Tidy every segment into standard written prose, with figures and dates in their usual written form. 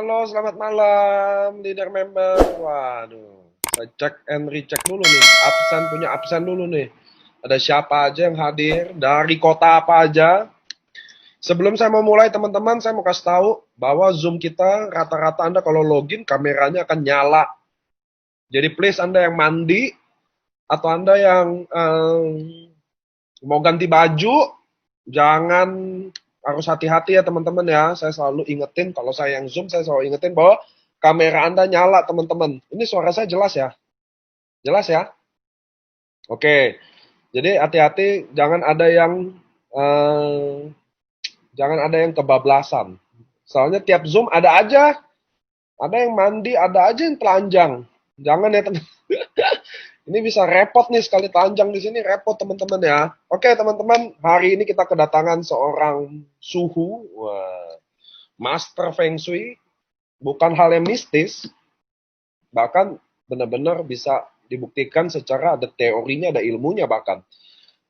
Halo, selamat malam, leader member. Waduh, saya cek and recheck dulu nih. Punya absen dulu nih. Ada siapa aja yang hadir, dari kota apa aja. Sebelum saya mau mulai, teman-teman, saya mau kasih tahu bahwa Zoom kita rata-rata Anda kalau login, kameranya akan nyala. Jadi please Anda yang mandi, atau Anda yang mau ganti baju, jangan harus hati-hati ya teman-teman ya. Saya selalu ingetin kalau saya yang Zoom, saya selalu ingetin bahwa kamera Anda nyala teman-teman. Ini suara saya jelas ya? Jelas ya? Oke. Jadi hati-hati, eh, jangan ada yang kebablasan. Soalnya tiap Zoom ada yang mandi, ada aja yang telanjang. Jangan ya teman. Ini bisa repot nih sekali telanjang di sini repot teman-teman ya. Oke teman-teman, hari ini kita kedatangan seorang suhu, wah, master feng shui, bukan hal yang mistis, bahkan benar-benar bisa dibuktikan secara ada teorinya, ada ilmunya bahkan.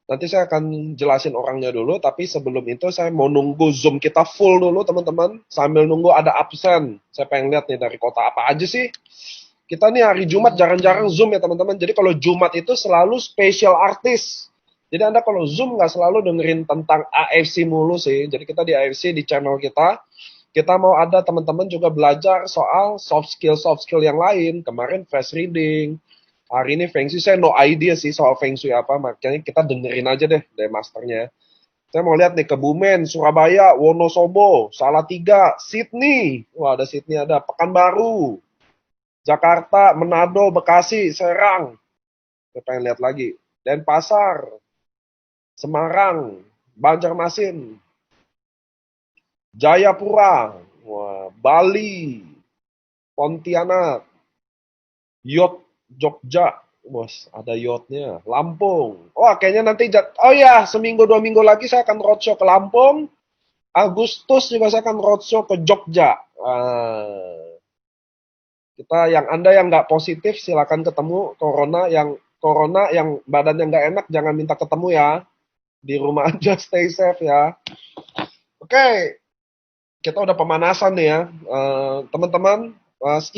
Nanti saya akan jelasin orangnya dulu, tapi sebelum itu saya mau nunggu Zoom kita full dulu teman-teman, sambil nunggu ada absen. Saya pengen lihat nih dari kota apa aja sih. Kita nih hari Jumat jarang-jarang Zoom ya teman-teman. Jadi kalau Jumat itu selalu special artist. Jadi Anda kalau Zoom nggak selalu dengerin tentang AFC mulu sih. Jadi kita di AFC di channel kita mau ada teman-teman juga belajar soal soft skill yang lain. Kemarin face reading. Hari ini Feng Shui saya no idea sih soal Feng Shui apa. Makanya kita dengerin aja deh dari masternya. Saya mau lihat nih Kebumen, Surabaya, Wonosobo, Salatiga, Sydney. Wah ada Sydney, ada Pekanbaru, Jakarta, Manado, Bekasi, Serang. Saya pengen lihat lagi. Denpasar, Semarang, Banjarmasin, Jayapura, wah, Bali, Pontianak, Yot, Jogja. Bos, ada yotnya. Lampung. Wah, kayaknya nanti oh ya, seminggu 2 minggu lagi saya akan roadshow ke Lampung. Agustus juga saya akan roadshow ke Jogja. Anda yang nggak positif silakan ketemu. Corona yang badannya nggak enak jangan minta ketemu ya. Di rumah aja stay safe ya. Oke, kita udah pemanasan nih ya. Teman-teman,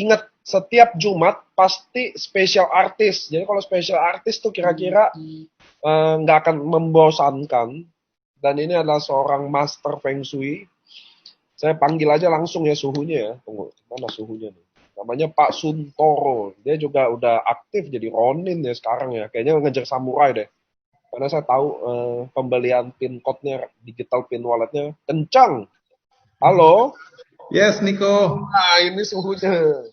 ingat setiap Jumat pasti special artist. Jadi kalau special artist tuh kira-kira nggak akan membosankan. Dan ini adalah seorang master feng shui. Saya panggil aja langsung ya suhunya ya. Tunggu, mana suhunya nih? Namanya Pak Suntoro. Dia juga udah aktif jadi Ronin ya sekarang ya. Kayaknya ngejar samurai deh. Karena saya tahu pembelian pin code-nya, digital pin wallet-nya kencang. Halo? Yes, Niko. Nah, ini suhunya.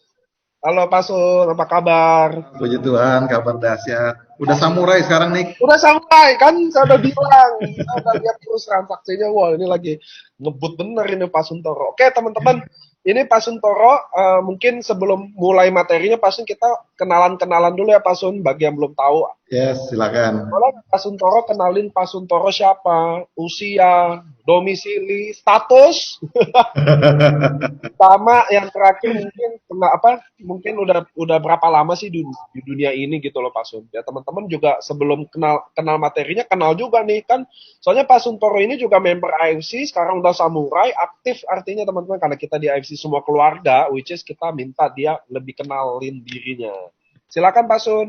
Halo Pak Sun, apa kabar? Puji Tuhan, kabar dahsyat. Udah samurai sekarang, Nik. Udah sampai kan, saya udah bilang. Saya udah lihat terus transaksinya. Wah, ini lagi ngebut bener ini Pak Suntoro. Oke, teman-teman. Ini Pak Suntoro, mungkin sebelum mulai materinya, Pak Sun kita kenalan-kenalan dulu ya Pak Sun, bagi yang belum tahu. Yes, silakan. Boleh Pak Suntoro kenalin Pak Suntoro siapa? Usia, domisili, status, sama yang terakhir mungkin mungkin udah berapa lama sih di dunia ini gitu loh Pak Sun. Ya teman-teman juga sebelum kenal kenal materinya kenal juga nih kan. Soalnya Pak Suntoro ini juga member AFC, sekarang udah samurai, aktif artinya teman-teman karena kita di AFC semua keluarga, which is kita minta dia lebih kenalin dirinya. Silakan Pak Sun.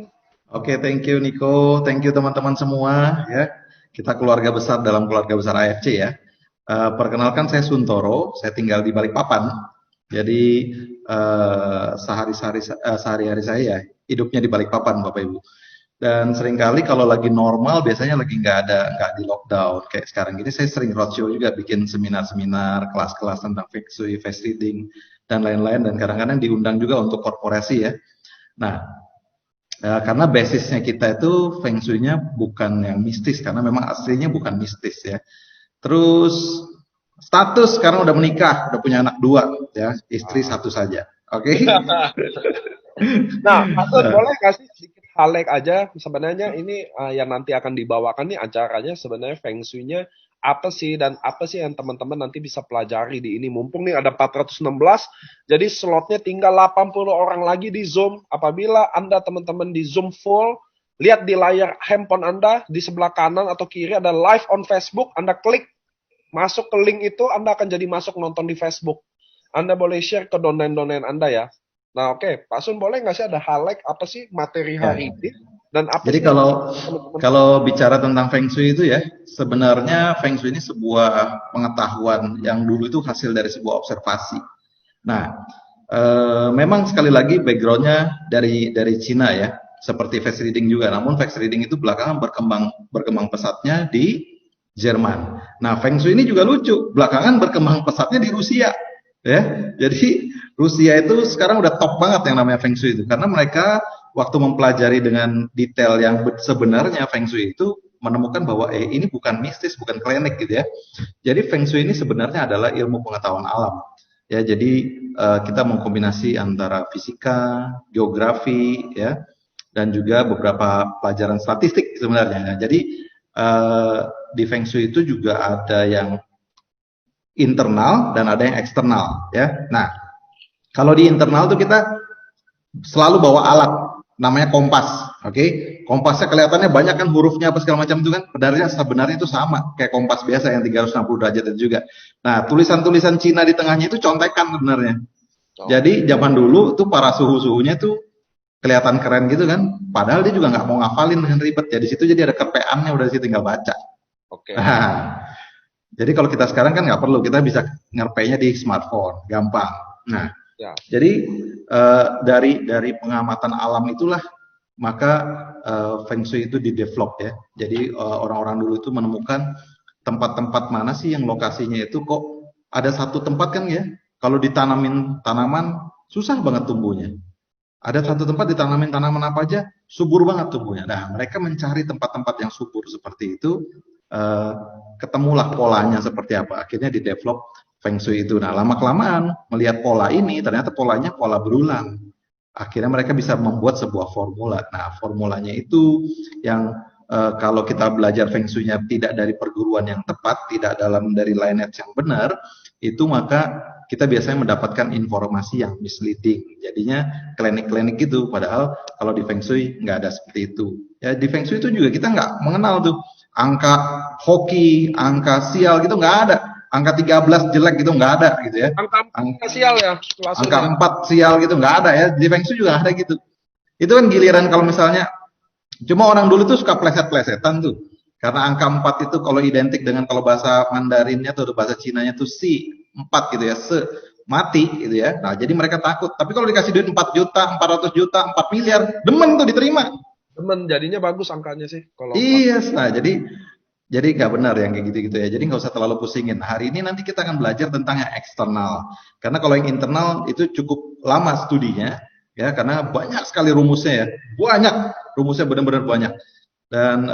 Oke, thank you, Niko. Thank you, teman-teman semua. Ya, kita keluarga besar dalam keluarga besar AFC ya. Perkenalkan, saya Suntoro. Saya tinggal di Balikpapan. Jadi sehari-hari saya ya, hidupnya di Balikpapan, Bapak Ibu. Dan seringkali kalau lagi normal, biasanya lagi nggak di lockdown. Kayak sekarang gini, saya sering roadshow juga, bikin seminar-seminar, kelas-kelas tentang feng shui, face reading, dan lain-lain. Dan kadang-kadang diundang juga untuk korporasi ya. Nah, karena basisnya kita itu feng shui-nya bukan yang mistis, karena memang aslinya bukan mistis ya. Terus status sekarang udah menikah, udah punya anak 2 ya, istri 1 saja. Oke. Nah, Pak Sun boleh kasih sedikit highlight aja sebenarnya ini yang nanti akan dibawakan nih acaranya sebenarnya Feng Shui-nya apa sih dan apa sih yang teman-teman nanti bisa pelajari di ini. Mumpung nih ada 416, jadi slotnya tinggal 80 orang lagi di Zoom. Apabila Anda teman-teman di Zoom full, lihat di layar handphone Anda di sebelah kanan atau kiri ada live on Facebook, Anda klik masuk ke link itu, Anda akan jadi masuk nonton di Facebook. Anda boleh share ke domain-domain Anda ya. Nah, oke, Pak Sun boleh nggak sih ada highlight apa sih materi hari Ya. ini dan apa Jadi sih yang kalau teman-teman? kalau bicara tentang Feng Shui itu ya, sebenarnya Feng Shui ini sebuah pengetahuan yang dulu itu hasil dari sebuah observasi. Nah, memang sekali lagi backgroundnya dari Cina ya, seperti face reading juga. Namun face reading itu belakangan berkembang pesatnya di Jerman. Nah, Feng Shui ini juga lucu, belakangan berkembang pesatnya di Rusia, ya. Jadi Rusia itu sekarang udah top banget yang namanya Feng Shui itu, karena mereka waktu mempelajari dengan detail yang sebenarnya Feng Shui itu menemukan bahwa ini bukan mistis, bukan klinik gitu ya. Jadi Feng Shui ini sebenarnya adalah ilmu pengetahuan alam. Ya, jadi kita mengkombinasi antara fisika, geografi, ya, dan juga beberapa pelajaran statistik sebenarnya. Nah, jadi di Feng Shui itu juga ada yang internal dan ada yang eksternal, ya. Nah, kalau di internal tuh kita selalu bawa alat namanya kompas, oke? Kompasnya kelihatannya banyak kan hurufnya apa segala macam itu kan, sebenarnya itu sama kayak kompas biasa yang 360 derajat itu juga. Nah, tulisan-tulisan Cina di tengahnya itu contekan sebenarnya. Oh, Jadi zaman dulu tuh para suhu-suhunya tuh kelihatan keren gitu kan, padahal dia juga nggak mau ngafalin dengan ribet ya. Di situ jadi ada kerpeannya, udah di situ tinggal baca. oke. Nah, jadi kalau kita sekarang kan nggak perlu, kita bisa ngerpenya di smartphone, gampang. Nah, Ya. jadi dari pengamatan alam itulah maka Feng Shui itu didevelop ya. Jadi orang-orang dulu itu menemukan tempat-tempat mana sih yang lokasinya itu kok ada satu tempat kan ya, kalau ditanamin tanaman susah banget tumbuhnya. Ada satu tempat ditanamin tanaman apa aja, subur banget tumbuhnya. Nah, mereka mencari tempat-tempat yang subur seperti itu, eh, ketemulah polanya seperti apa. Akhirnya di-develop Feng Shui itu. Nah, lama-kelamaan melihat pola ini, ternyata polanya pola berulang. Akhirnya mereka bisa membuat sebuah formula. Nah, formulanya itu yang kalau kita belajar Feng Shui-nya tidak dari perguruan yang tepat, tidak dari lineage yang benar, itu maka kita biasanya mendapatkan informasi yang misleading. Jadinya klinik-klinik gitu. Padahal kalau di Feng Shui nggak ada seperti itu. Ya di Feng Shui itu juga kita nggak mengenal tuh angka hoki, angka sial gitu nggak ada. Angka 13 jelek gitu nggak ada gitu ya. Angka Ang- sial ya, Pak Sun angka ya. 4 sial gitu nggak ada ya. Di Feng Shui juga nggak ada gitu. Itu kan giliran kalau misalnya cuma orang dulu tuh suka pleset-plesetan tuh. Karena angka 4 itu kalau identik dengan kalau bahasa Mandarinnya tuh bahasa Cinanya tuh si 4 gitu ya, mati gitu ya. Nah, jadi mereka takut. Tapi kalau dikasih duit 4 juta, 400 juta, 4 miliar, demen tuh diterima. Temen jadinya bagus angkanya sih kalau 4. Iya, nah jadi nggak benar yang kayak gitu-gitu ya. Jadi nggak usah terlalu pusingin. Hari ini nanti kita akan belajar tentang yang eksternal. Karena kalau yang internal itu cukup lama studinya, ya karena banyak sekali rumusnya ya. Banyak rumusnya benar-benar banyak. Dan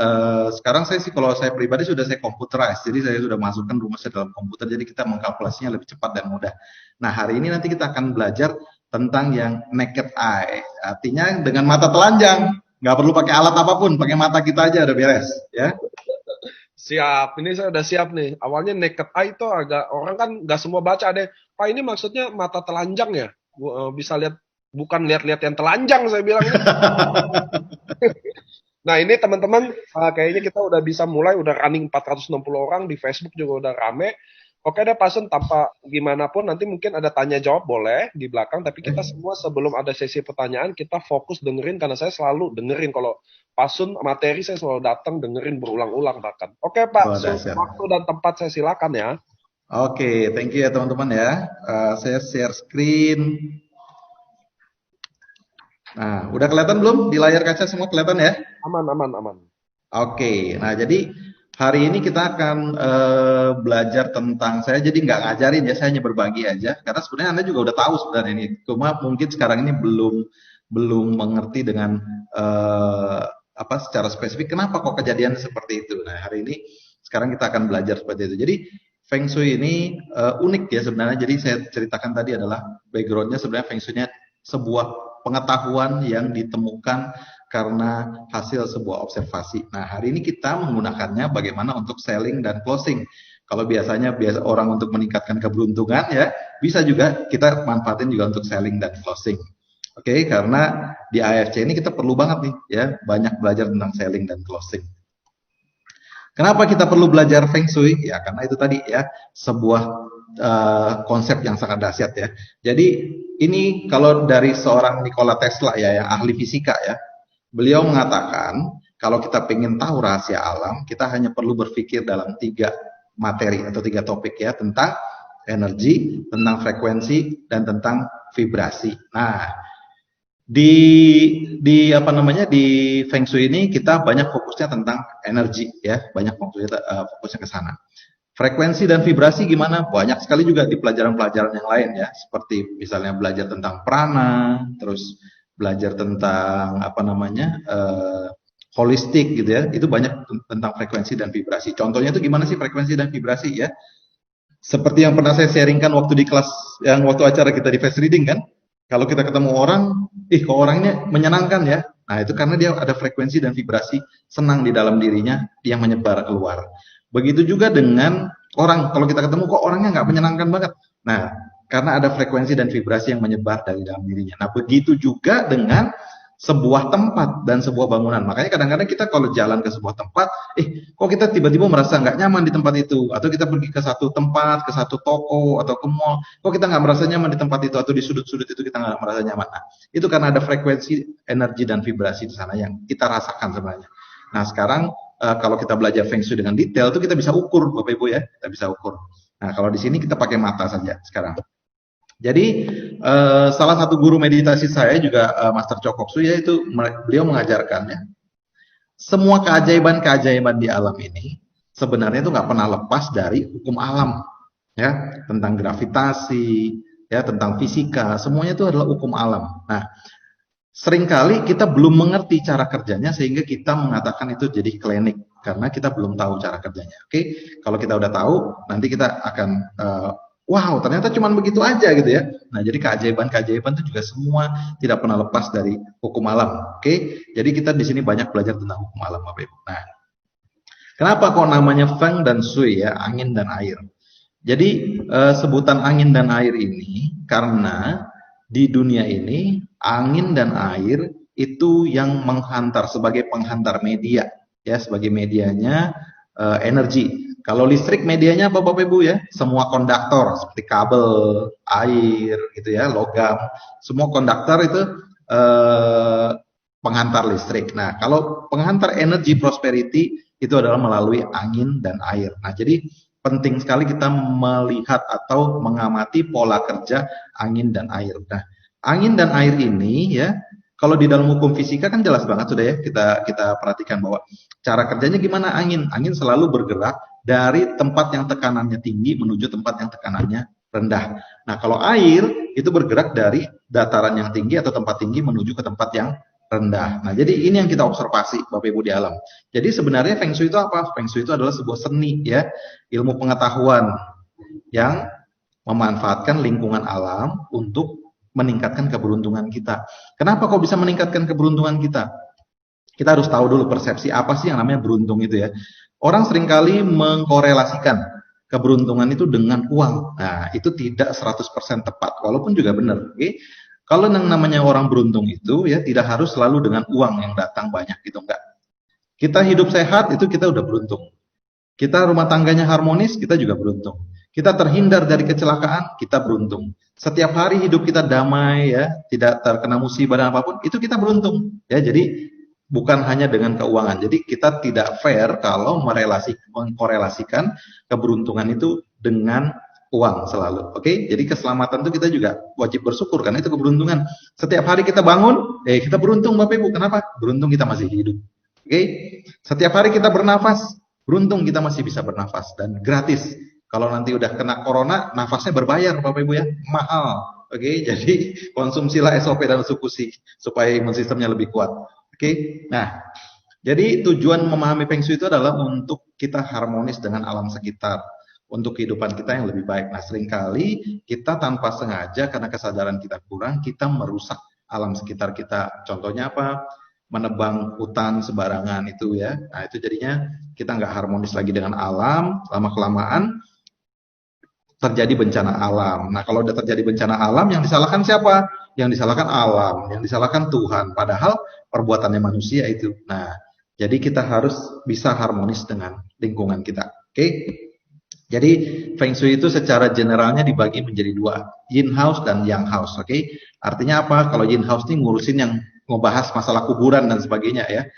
sekarang saya sih kalau saya pribadi sudah saya computerize, jadi saya sudah masukkan rumusnya dalam komputer, jadi kita mengkalkulasinya lebih cepat dan mudah. Nah hari ini nanti kita akan belajar tentang yang naked eye, artinya dengan mata telanjang, nggak perlu pakai alat apapun, pakai mata kita aja udah beres, ya. Siap, ini saya udah siap nih. Awalnya naked eye itu agak orang kan nggak semua baca deh. Pak ini maksudnya mata telanjang ya? Bisa lihat bukan lihat-lihat yang telanjang saya bilang ini. Nah ini teman-teman kayaknya kita udah bisa mulai udah running 460 orang di Facebook juga udah rame. Oke deh Pak Sun, tanpa gimana pun nanti mungkin ada tanya jawab boleh di belakang, tapi kita semua sebelum ada sesi pertanyaan kita fokus dengerin karena saya selalu dengerin kalau Pak Sun materi saya selalu datang dengerin berulang-ulang bahkan. Oke Pak Oh, Sun, dahsyat. waktu dan tempat saya silakan ya. Oke, thank you ya teman-teman ya. Saya share screen. Nah, udah kelihatan belum di layar kaca semua kelihatan ya? Aman, aman, aman. Oke, nah jadi hari ini kita akan belajar tentang saya jadi nggak ngajarin ya, saya hanya berbagi aja karena sebenarnya Anda juga udah tahu sebenarnya ini, cuma mungkin sekarang ini belum mengerti dengan apa secara spesifik kenapa kok kejadian seperti itu. Nah hari ini sekarang kita akan belajar seperti itu. Jadi Feng Shui ini unik ya sebenarnya. Jadi saya ceritakan tadi adalah backgroundnya sebenarnya Feng Shui-nya sebuah pengetahuan yang ditemukan karena hasil sebuah observasi. Nah, hari ini kita menggunakannya bagaimana untuk selling dan closing. Kalau biasanya orang untuk meningkatkan keberuntungan ya, bisa juga kita manfaatin juga untuk selling dan closing. Oke, karena di AFC ini kita perlu banget nih ya, banyak belajar tentang selling dan closing. Kenapa kita perlu belajar Feng Shui? Ya, karena itu tadi ya, sebuah konsep yang sangat dahsyat ya. Jadi ini kalau dari seorang Nikola Tesla ya, yang ahli fisika ya, beliau mengatakan kalau kita ingin tahu rahasia alam, kita hanya perlu berpikir dalam 3 materi atau 3 topik ya, tentang energi, tentang frekuensi, dan tentang vibrasi. Nah, di apa namanya, di Feng Shui ini kita banyak fokusnya tentang energi ya, banyak fokusnya ke sana. Frekuensi dan vibrasi gimana? Banyak sekali juga di pelajaran-pelajaran yang lain ya, seperti misalnya belajar tentang prana, terus belajar tentang apa namanya, holistik gitu ya. Itu banyak tentang frekuensi dan vibrasi. Contohnya itu gimana sih frekuensi dan vibrasi ya? Seperti yang pernah saya sharingkan waktu di kelas, yang waktu acara kita di fast reading kan, kalau kita ketemu orang, kok orangnya menyenangkan ya. Nah itu karena dia ada frekuensi dan vibrasi senang di dalam dirinya yang menyebar keluar. Begitu juga dengan orang, kalau kita ketemu kok orangnya nggak menyenangkan banget. Nah karena ada frekuensi dan vibrasi yang menyebar dari dalam dirinya. Nah begitu juga dengan sebuah tempat dan sebuah bangunan. Makanya kadang-kadang kita kalau jalan ke sebuah tempat, kok kita tiba-tiba merasa nggak nyaman di tempat itu, atau kita pergi ke satu tempat, ke satu toko atau ke mall, kok kita nggak merasa nyaman di tempat itu, atau di sudut-sudut itu kita nggak merasa nyaman. Nah, itu karena ada frekuensi, energi dan vibrasi di sana yang kita rasakan sebenarnya. Nah, sekarang kalau kita belajar Feng Shui dengan detail, itu kita bisa ukur, Bapak Ibu ya, kita bisa ukur. Nah, kalau di sini kita pakai mata saja sekarang. Jadi salah satu guru meditasi saya juga Master Choa Kok Sui, yaitu beliau mengajarkannya semua keajaiban-keajaiban di alam ini sebenarnya itu nggak pernah lepas dari hukum alam ya, tentang gravitasi ya, tentang fisika, semuanya itu adalah hukum alam. Nah seringkali kita belum mengerti cara kerjanya sehingga kita mengatakan itu jadi klinik karena kita belum tahu cara kerjanya. Oke, kalau kita udah tahu nanti kita akan wow, ternyata cuma begitu aja gitu ya. Nah, jadi keajaiban-keajaiban itu juga semua tidak pernah lepas dari hukum alam. Oke, jadi kita di sini banyak belajar tentang hukum alam, Bapak Ibu. Nah, kenapa kok namanya Feng dan Shui ya, angin dan air? Jadi sebutan angin dan air ini karena di dunia ini angin dan air itu yang menghantar sebagai penghantar media, ya, sebagai medianya energi. Kalau listrik medianya apa Bapak Ibu ya? Semua konduktor seperti kabel, air gitu ya, logam, semua konduktor itu penghantar listrik. Nah, kalau penghantar energi prosperity itu adalah melalui angin dan air. Nah, jadi penting sekali kita melihat atau mengamati pola kerja angin dan air. Nah, angin dan air ini ya, kalau di dalam hukum fisika kan jelas banget sudah ya, kita perhatikan bahwa cara kerjanya gimana angin. Angin selalu bergerak dari tempat yang tekanannya tinggi menuju tempat yang tekanannya rendah. Nah, kalau air itu bergerak dari dataran yang tinggi atau tempat tinggi menuju ke tempat yang rendah. Nah, jadi ini yang kita observasi Bapak Ibu di alam. Jadi sebenarnya Feng Shui itu apa? Feng Shui itu adalah sebuah seni ya, ilmu pengetahuan yang memanfaatkan lingkungan alam untuk meningkatkan keberuntungan kita. Kenapa kok bisa meningkatkan keberuntungan kita? Kita harus tahu dulu persepsi apa sih yang namanya beruntung itu ya. Orang seringkali mengkorelasikan keberuntungan itu dengan uang. Nah, itu tidak 100% tepat, walaupun juga benar. Okay? Kalau yang namanya orang beruntung itu ya tidak harus selalu dengan uang yang datang banyak gitu, enggak. Kita hidup sehat itu kita udah beruntung. Kita rumah tangganya harmonis, kita juga beruntung. Kita terhindar dari kecelakaan, kita beruntung. Setiap hari hidup kita damai ya, tidak terkena musibah dan apapun, itu kita beruntung. Ya, jadi bukan hanya dengan keuangan. Jadi kita tidak fair kalau mengkorelasikan keberuntungan itu dengan uang selalu. Oke? Jadi keselamatan itu kita juga wajib bersyukur karena itu keberuntungan. Setiap hari kita bangun, kita beruntung Bapak Ibu. Kenapa? Beruntung kita masih hidup. Oke? Setiap hari kita bernafas, beruntung kita masih bisa bernafas dan gratis. Kalau nanti udah kena corona, nafasnya berbayar Bapak Ibu ya, mahal. Oke? Jadi konsumsilah SOP dan sukusi supaya imun sistemnya lebih kuat. Oke, nah, jadi tujuan memahami Feng Shui itu adalah untuk kita harmonis dengan alam sekitar, untuk kehidupan kita yang lebih baik. Nah, seringkali kita tanpa sengaja karena kesadaran kita kurang, kita merusak alam sekitar kita. Contohnya apa? Menebang hutan sembarangan itu ya. Nah, itu jadinya kita nggak harmonis lagi dengan alam, lama-kelamaan terjadi bencana alam. Nah, kalau udah terjadi bencana alam, yang disalahkan siapa? Yang disalahkan alam, yang disalahkan Tuhan. Padahal perbuatannya manusia itu. Nah, jadi kita harus bisa harmonis dengan lingkungan kita. Oke? Jadi Feng Shui itu secara generalnya dibagi menjadi dua, Yin House dan Yang House, oke? Artinya apa? Kalau Yin House ini ngurusin yang ngebahas masalah kuburan dan sebagainya ya.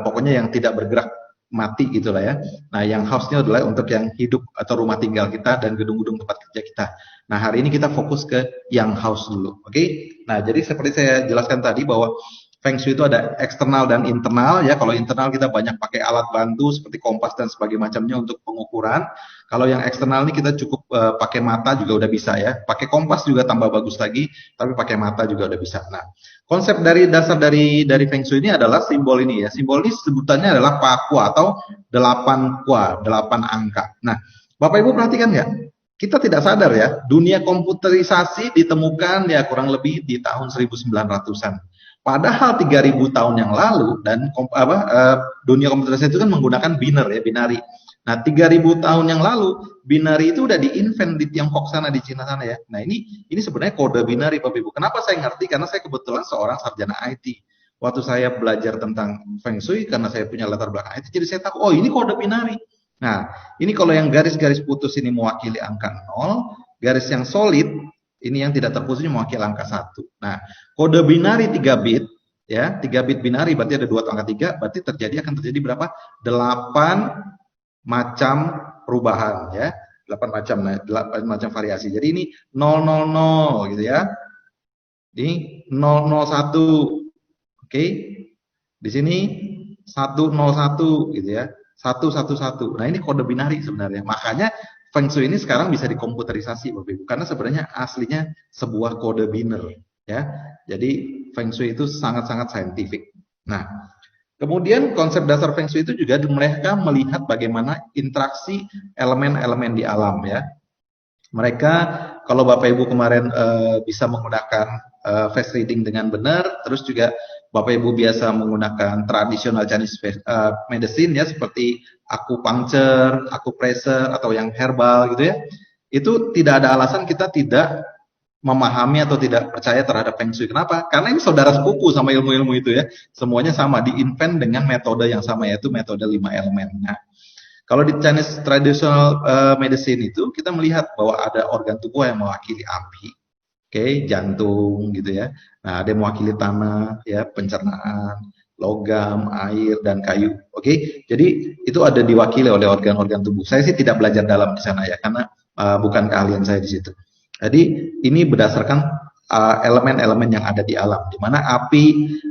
Pokoknya yang tidak bergerak mati gitulah ya. Nah, Yang House-nya adalah untuk yang hidup atau rumah tinggal kita dan gedung-gedung tempat kerja kita. Nah, hari ini kita fokus ke Yang House dulu, oke? Nah, jadi seperti saya jelaskan tadi bahwa Feng Shui itu ada eksternal dan internal ya. Kalau internal kita banyak pakai alat bantu seperti kompas dan sebagainya macamnya untuk pengukuran. Kalau yang eksternal ini kita cukup pakai mata juga udah bisa ya. Pakai kompas juga tambah bagus lagi, tapi pakai mata juga udah bisa. Nah, konsep dari dasar dari Feng Shui ini adalah simbol ini ya. Simbol ini sebutannya adalah Pakua atau 8 kua, 8 angka. Nah, Bapak Ibu perhatikan nggak? Kita tidak sadar ya, dunia komputerisasi ditemukan ya kurang lebih di tahun 1900-an. Padahal 3.000 tahun yang lalu dan dunia komputerisasi itu kan menggunakan biner ya, binari. Nah, 3.000 tahun yang lalu binari itu udah diinvent di Tiongkok sana, di Cina sana ya. Nah, ini sebenarnya kode binari Bapak Ibu. Kenapa saya ngerti? Karena saya kebetulan seorang sarjana IT. Waktu saya belajar tentang Feng Shui karena saya punya latar belakang IT, jadi saya tahu, oh ini kode binari. Nah, ini kalau yang garis-garis putus ini mewakili angka 0, garis yang solid ini yang tidak terputus mewakili angka 1. Nah, kode binari 3 bit ya, 3 bit binari berarti ada 2 atau angka 3, berarti akan terjadi berapa? 8 macam perubahan ya. 8 macam variasi. Jadi ini 000 gitu ya. Ini 001. Oke. Di sini 101 gitu ya. 111. Nah, ini kode binari sebenarnya. Makanya Feng Shui ini sekarang bisa dikomputerisasi Bapak Ibu, karena sebenarnya aslinya sebuah kode biner ya. Jadi Feng Shui itu sangat-sangat saintifik. Nah, kemudian konsep dasar Feng Shui itu juga mereka melihat bagaimana interaksi elemen-elemen di alam ya. Mereka kalau Bapak Ibu kemarin bisa menggunakan face reading dengan benar, terus juga Bapak Ibu biasa menggunakan tradisional Chinese medicine ya, seperti acupuncture, acupressure atau yang herbal gitu ya. Itu tidak ada alasan kita tidak memahami atau tidak percaya terhadap Feng Shui. Kenapa? Karena ini saudara sepupu sama ilmu-ilmu itu ya. Semuanya sama, di-invent dengan metode yang sama, yaitu metode 5 elemen. Nah, kalau di Chinese traditional medicine itu kita melihat bahwa ada organ tubuh yang mewakili api, oke, jantung gitu ya. Nah, ada yang mewakili tanah ya, pencernaan, logam, air dan kayu. Oke. Jadi itu ada diwakili oleh organ-organ tubuh. Saya sih tidak belajar dalam di sana ya, karena bukan keahlian saya di situ. Jadi ini berdasarkan elemen-elemen yang ada di alam, di mana api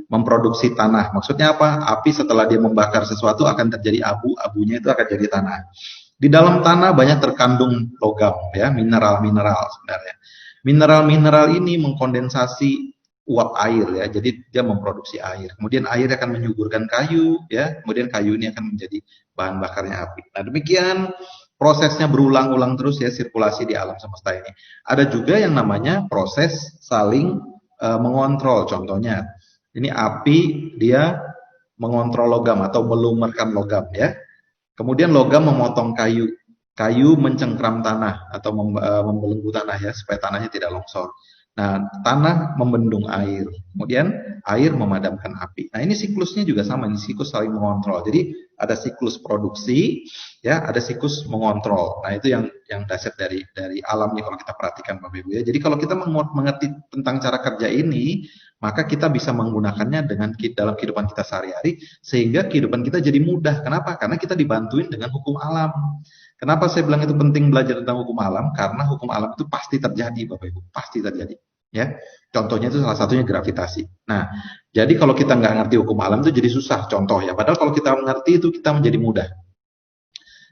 memproduksi tanah. Maksudnya apa? Api setelah dia membakar sesuatu akan terjadi abu, abunya itu akan jadi tanah. Di dalam tanah banyak terkandung logam ya, mineral-mineral sebenarnya. Mineral-mineral ini mengkondensasi uap air ya, jadi dia memproduksi air. Kemudian air akan menyuburkan kayu ya, kemudian kayu ini akan menjadi bahan bakarnya api. Nah, demikian prosesnya berulang-ulang terus ya, sirkulasi di alam semesta ini. Ada juga yang namanya proses saling mengontrol. Contohnya, ini api dia mengontrol logam atau melumerkan logam ya. Kemudian logam memotong kayu. Kayu mencengkram tanah atau membelenggu tanah ya, supaya tanahnya tidak longsor. Nah, tanah membendung air, kemudian air memadamkan api. Nah, ini siklusnya juga sama, ini siklus saling mengontrol. Jadi ada siklus produksi, ya, ada siklus mengontrol. Nah, itu yang dasar dari alamnya kalau kita perhatikan Bapak Ibu ya. Jadi kalau kita mengerti tentang cara kerja ini, maka kita bisa menggunakannya dalam kehidupan kita sehari-hari, sehingga kehidupan kita jadi mudah. Kenapa? Karena kita dibantuin dengan hukum alam. Kenapa saya bilang itu penting belajar tentang hukum alam? Karena hukum alam itu pasti terjadi, Bapak Ibu, pasti terjadi. Ya, contohnya itu salah satunya gravitasi. Nah, jadi kalau kita nggak ngerti hukum alam itu jadi susah. Contoh ya, padahal kalau kita mengerti itu kita menjadi mudah.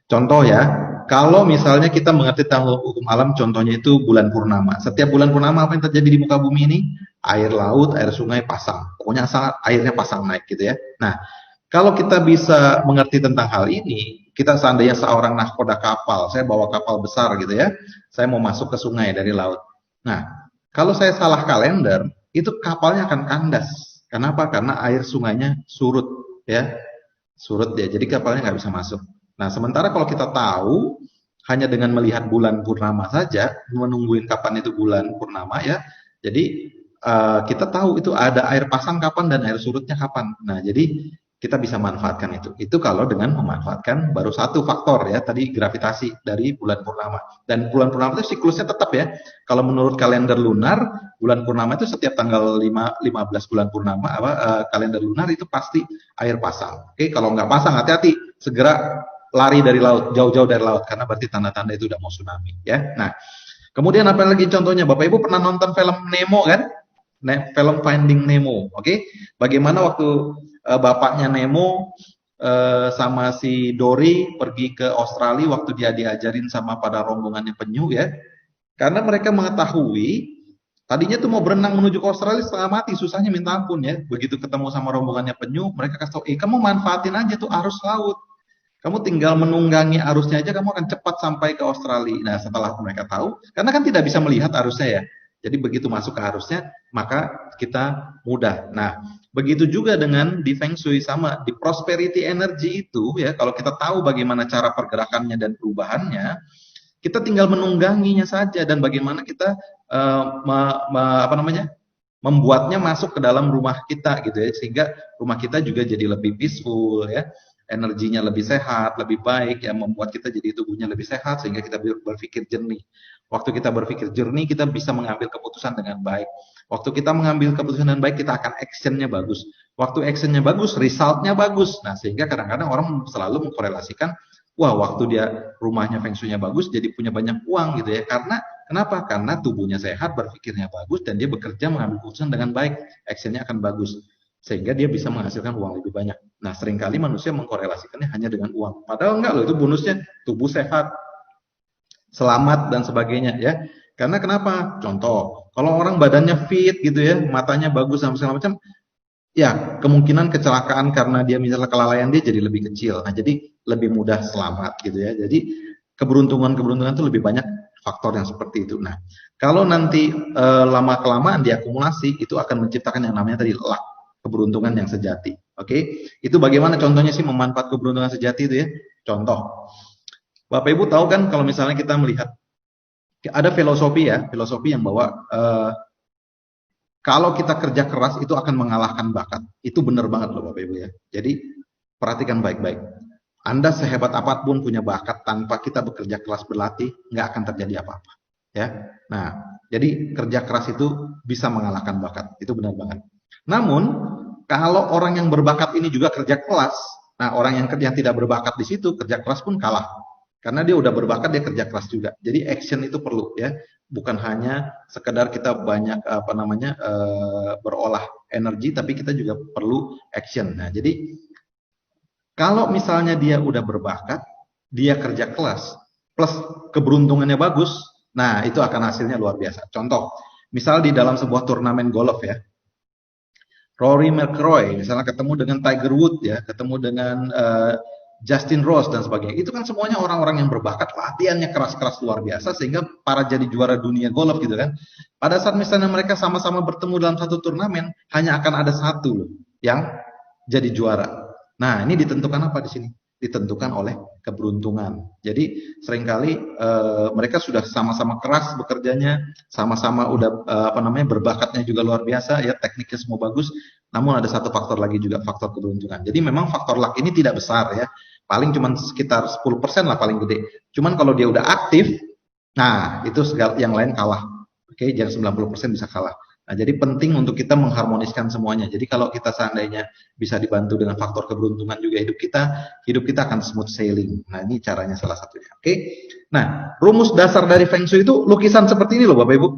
Contoh ya, kalau misalnya kita mengerti tentang hukum alam, contohnya itu bulan purnama. Setiap bulan purnama apa yang terjadi di muka bumi ini? Air laut, air sungai pasang. Pokoknya sangat airnya pasang naik gitu ya. Nah, kalau kita bisa mengerti tentang hal ini, kita seandainya seorang nahkoda kapal, saya bawa kapal besar gitu ya, saya mau masuk ke sungai dari laut. Nah, kalau saya salah kalender, itu kapalnya akan kandas. Kenapa? Karena air sungainya surut ya, surut ya, jadi kapalnya nggak bisa masuk. Nah, sementara kalau kita tahu, hanya dengan melihat bulan purnama saja, menungguin kapan itu bulan purnama ya, jadi kita tahu itu ada air pasang kapan dan air surutnya kapan. Nah, jadi kita bisa manfaatkan itu. Itu kalau dengan memanfaatkan baru satu faktor ya, tadi gravitasi dari bulan purnama. Dan bulan purnama itu siklusnya tetap ya. Kalau menurut kalender lunar, bulan purnama itu setiap tanggal 15 bulan purnama, kalender lunar itu pasti air pasang. Oke, kalau nggak pasang hati-hati, segera lari dari laut, jauh-jauh dari laut, karena berarti tanda-tanda itu udah mau tsunami ya. Nah, kemudian apa lagi contohnya? Bapak Ibu pernah nonton film Nemo kan? Film Finding Nemo, oke? Bagaimana waktu bapaknya Nemo sama si Dory pergi ke Australia waktu dia diajarin sama pada rombongannya penyu ya. Karena mereka mengetahui tadinya tuh mau berenang menuju ke Australia setengah mati, susahnya minta ampun ya. Begitu ketemu sama rombongannya penyu, mereka kasih tahu, kamu manfaatin aja tuh arus laut. Kamu tinggal menunggangi arusnya aja, kamu akan cepat sampai ke Australia. Nah, setelah mereka tahu, karena kan tidak bisa melihat arusnya ya. Jadi begitu masuk ke arusnya, maka kita mudah. Nah, begitu juga dengan di Feng Shui sama, di prosperity energy itu ya, kalau kita tahu bagaimana cara pergerakannya dan perubahannya, kita tinggal menungganginya saja dan bagaimana kita membuatnya masuk ke dalam rumah kita gitu ya, sehingga rumah kita juga jadi lebih peaceful ya, energinya lebih sehat, lebih baik ya, membuat kita jadi tubuhnya lebih sehat sehingga kita berpikir jernih. Waktu kita berpikir jernih, kita bisa mengambil keputusan dengan baik. Waktu kita mengambil keputusan dengan baik, kita akan actionnya bagus. Waktu actionnya bagus, resultnya bagus. Nah, sehingga kadang-kadang orang selalu mengkorelasikan, wah, waktu dia rumahnya feng shui-nya bagus, jadi punya banyak uang gitu ya. Karena kenapa? Karena tubuhnya sehat, berpikirnya bagus, dan dia bekerja mengambil keputusan dengan baik. Actionnya akan bagus. Sehingga dia bisa menghasilkan uang lebih banyak. Nah, seringkali manusia mengkorelasikannya hanya dengan uang. Padahal enggak loh, itu bonusnya tubuh sehat, selamat, dan sebagainya ya. Karena kenapa? Contoh, kalau orang badannya fit gitu ya, matanya bagus dan segala macam, ya kemungkinan kecelakaan karena dia misalnya kelalaian dia jadi lebih kecil. Nah, jadi lebih mudah selamat gitu ya. Jadi keberuntungan itu lebih banyak faktor yang seperti itu. Nah, kalau nanti lama-kelamaan diakumulasi, itu akan menciptakan yang namanya tadi luck, keberuntungan yang sejati. Oke, itu bagaimana contohnya sih memanfaat keberuntungan sejati itu ya? Contoh, Bapak Ibu tahu kan kalau misalnya kita melihat ada filosofi ya, filosofi yang bahwa kalau kita kerja keras itu akan mengalahkan bakat. Itu benar banget loh Bapak Ibu ya. Jadi perhatikan baik-baik. Anda sehebat apapun punya bakat, tanpa kita bekerja keras berlatih, nggak akan terjadi apa-apa. Ya. Nah, jadi kerja keras itu bisa mengalahkan bakat. Itu benar banget. Namun, kalau orang yang berbakat ini juga kerja keras, nah orang yang tidak berbakat di situ, kerja keras pun kalah. Karena dia udah berbakat, dia kerja keras juga. Jadi action itu perlu ya. Bukan hanya sekedar kita banyak berolah energi, tapi kita juga perlu action. Nah, jadi kalau misalnya dia udah berbakat, dia kerja keras, plus keberuntungannya bagus, nah itu akan hasilnya luar biasa. Contoh, misal di dalam sebuah turnamen golf ya, Rory McIlroy misalnya ketemu dengan Tiger Woods ya, ketemu dengan Justin Rose dan sebagainya. Itu kan semuanya orang-orang yang berbakat, latihannya keras-keras luar biasa sehingga para jadi juara dunia golf gitu kan. Pada saat misalnya mereka sama-sama bertemu dalam satu turnamen, hanya akan ada satu loh yang jadi juara. Nah, ini ditentukan apa di sini? Ditentukan oleh keberuntungan. Jadi seringkali mereka sudah sama-sama keras bekerjanya, sama-sama udah berbakatnya juga luar biasa ya, tekniknya semua bagus. Namun ada satu faktor lagi juga, faktor keberuntungan. Jadi memang faktor luck ini tidak besar ya. Paling cuma sekitar 10% lah paling gede. Cuman kalau dia udah aktif, nah itu yang lain kalah. Oke, jangan 90% bisa kalah. Nah, jadi penting untuk kita mengharmoniskan semuanya. Jadi kalau kita seandainya bisa dibantu dengan faktor keberuntungan juga hidup kita akan smooth sailing. Nah, ini caranya salah satunya. Oke. Nah, rumus dasar dari Feng Shui itu lukisan seperti ini loh Bapak Ibu.